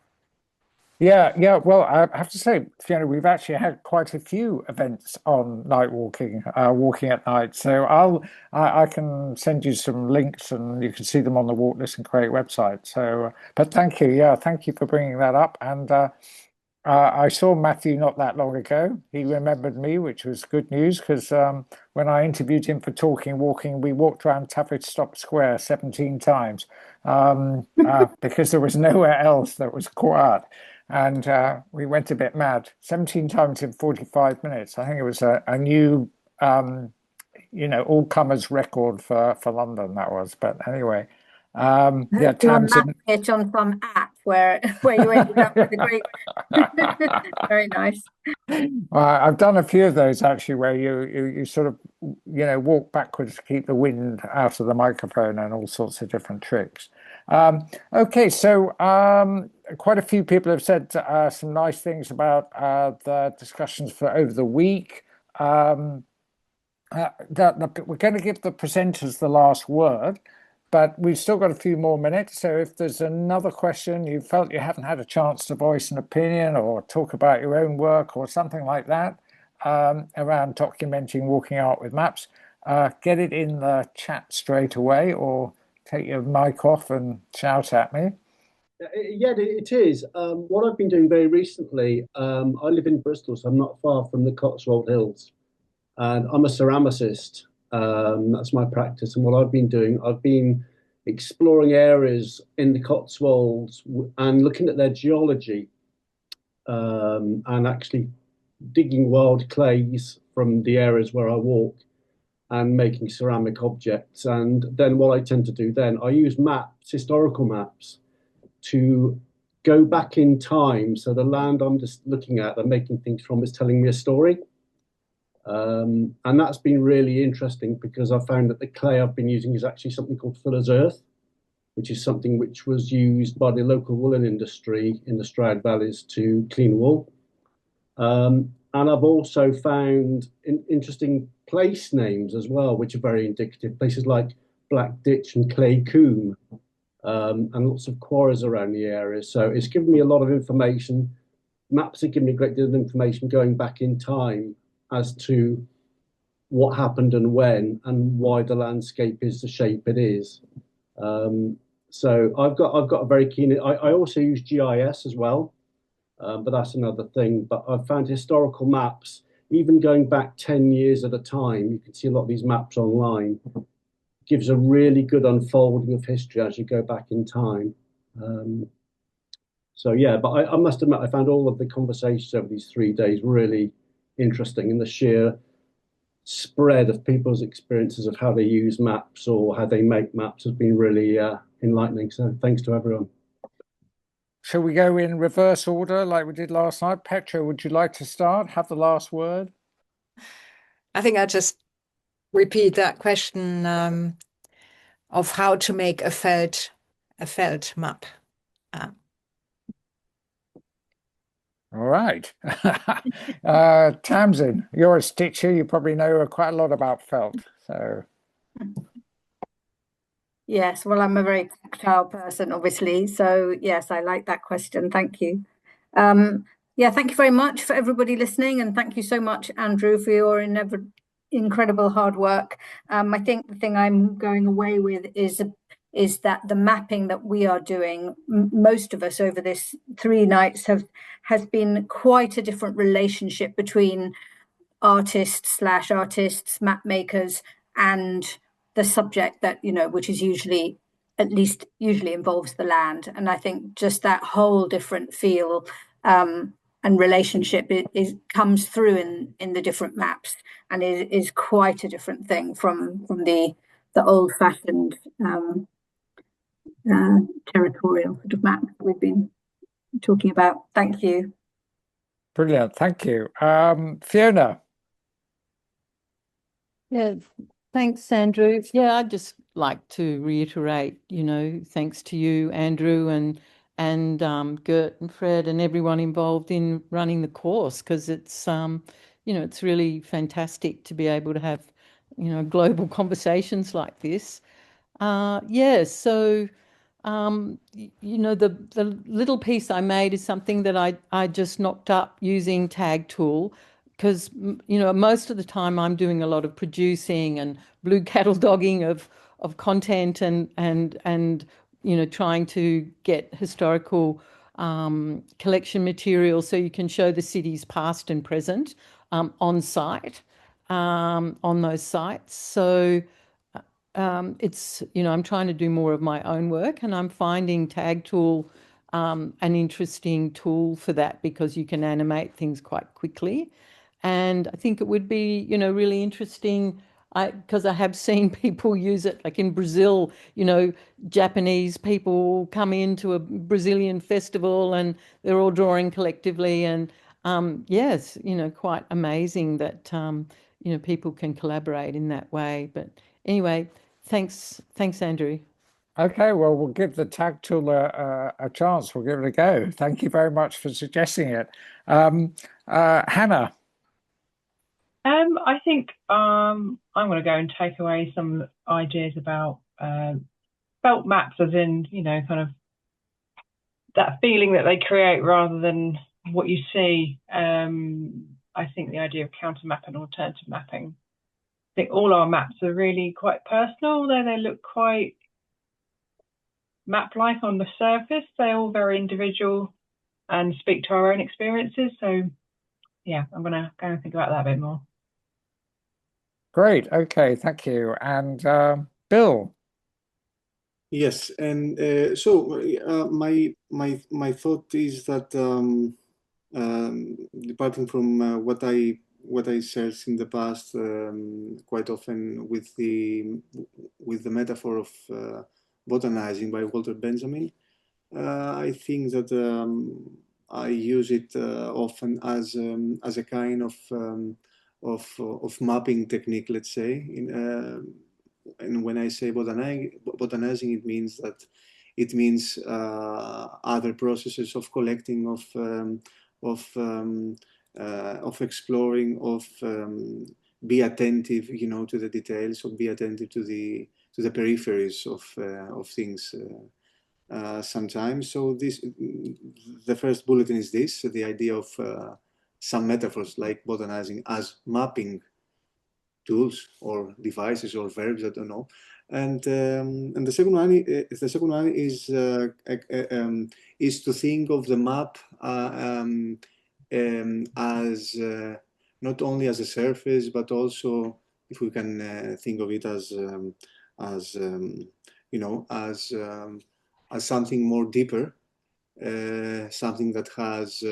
[SPEAKER 1] Yeah. Well, I have to say, Fiona, we've actually had quite a few events on night walking, walking at night. So I can send you some links, and you can see them on the Walk, Listen, Create website. So, but thank you, thank you for bringing that up. And I saw Matthew not that long ago. He remembered me, which was good news, because when I interviewed him for Talking Walking, we walked around Tavistock Square 17 times because there was nowhere else that was quiet. And we went a bit mad. 17 times in 45 minutes. I think it was a new, all-comers record for London, that was. But anyway, yeah, Tamsin.
[SPEAKER 5] Pitch on some app where you ended up with a great, very nice.
[SPEAKER 1] I've done a few of those actually, where you sort of walk backwards to keep the wind out of the microphone, and all sorts of different tricks. Okay, so quite a few people have said some nice things about the discussions for over the week. We're going to give the presenters the last word, but we've still got a few more minutes. So if there's another question you felt you haven't had a chance to voice an opinion or talk about your own work or something like that around documenting walking art with maps, get it in the chat straight away, or take your mic off and shout at me.
[SPEAKER 13] Yeah, it is. What I've been doing very recently, I live in Bristol, so I'm not far from the Cotswold Hills, and I'm a ceramicist. That's my practice. And what I've been doing, I've been exploring areas in the Cotswolds and looking at their geology, and actually digging wild clays from the areas where I walk and making ceramic objects. And then what I tend to do then, I use maps, historical maps, to go back in time. So the land I'm just looking at and making things from is telling me a story. And that's been really interesting, because I found that the clay I've been using is actually something called fuller's earth, which is something which was used by the local woolen industry in the Stroud Valleys to clean wool. And I've also found interesting place names as well, which are very indicative. Places like Black Ditch and Clay Coombe, and lots of quarries around the area. So it's given me a lot of information. Maps have given me a great deal of information going back in time as to what happened and when, and why the landscape is the shape it is. So I've got a very keen. I also use GIS as well, but that's another thing. But I've found historical maps, even going back 10 years at a time. You can see a lot of these maps online. Gives a really good unfolding of history as you go back in time. So yeah, but I must admit, I found all of the conversations over these 3 days really interesting, and the sheer spread of people's experiences of how they use maps or how they make maps has been really enlightening. So thanks to everyone.
[SPEAKER 1] Shall we go in reverse order like we did last night? Petra, would you like to start? Have the last word?
[SPEAKER 6] I think I'll just repeat that question of how to make a felt map.
[SPEAKER 1] All right. Tamsin, you're a stitcher. You probably know quite a lot about felt. So
[SPEAKER 5] Yes, well, I'm a very tactile person, obviously. So yes, I like that question. Thank you. Yeah, thank you very much for everybody listening, and thank you so much, Andrew, for your incredible hard work. I think the thing I'm going away with is that the mapping that we are doing, most of us over this 3 nights has been quite a different relationship between artists, map makers, and the subject that, which is usually involves the land. And I think just that whole different feel and relationship comes through in the different maps, and is quite a different thing from the old-fashioned territorial sort of map that we've been talking about. Thank you.
[SPEAKER 1] brilliant. Thank you. Fiona.
[SPEAKER 4] Yeah, thanks, Andrew. Yeah, I'd just like to reiterate, thanks to you, Andrew, and Gert and Fred and everyone involved in running the course, because it's it's really fantastic to be able to have global conversations like this. Yeah, so the little piece I made is something that I just knocked up using Tag Tool, because most of the time I'm doing a lot of producing and blue cattle dogging of content and trying to get historical collection material so you can show the city's past and present on site on those sites. So it's I'm trying to do more of my own work, and I'm finding Tag Tool an interesting tool for that, because you can animate things quite quickly. And I think it would be really interesting, because I have seen people use it, like in Brazil, Japanese people come into a Brazilian festival and they're all drawing collectively, and yes, quite amazing that people can collaborate in that way. But anyway, thanks, Andrew.
[SPEAKER 1] Okay, well, we'll give the Tag Tool a chance. We'll give it a go. Thank you very much for suggesting it. Hannah.
[SPEAKER 3] I think I'm going to go and take away some ideas about felt maps, as in, kind of that feeling that they create rather than what you see. I think the idea of counter mapping and alternative mapping. I think all our maps are really quite personal, although they look quite map-like on the surface. They're all very individual and speak to our own experiences. So yeah, I'm going to go and think about that a bit more.
[SPEAKER 1] Great. Okay, thank you. And Bill.
[SPEAKER 2] Yes, and so my thought is that departing from what I searched in the past, quite often with the metaphor of botanizing by Walter Benjamin, I think that I use it often as a kind of mapping technique, let's say. And when I say botanizing, it means other processes of collecting, of exploring, of be attentive, to the details, or be attentive to the peripheries of things. Sometimes, so the first bulletin is this: the idea of some metaphors like botanizing as mapping tools or devices or verbs, I don't know. And the second one is to think of the map as not only as a surface, but also, if we can think of it as something more deeper, something that has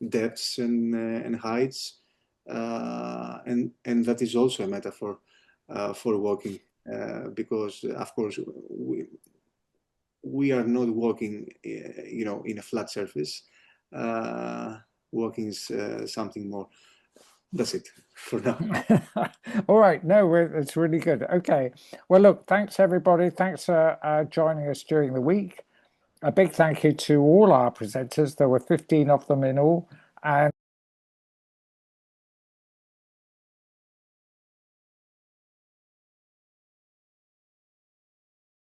[SPEAKER 2] depths and heights. And that is also a metaphor for walking, because of course we are not walking, in a flat surface. Walking is something more. That's it for now.
[SPEAKER 1] All right, no, it's really good. Okay, well, look, thanks everybody. Thanks for joining us during the week. a big thank you to all our presenters. There were 15 of them in all, and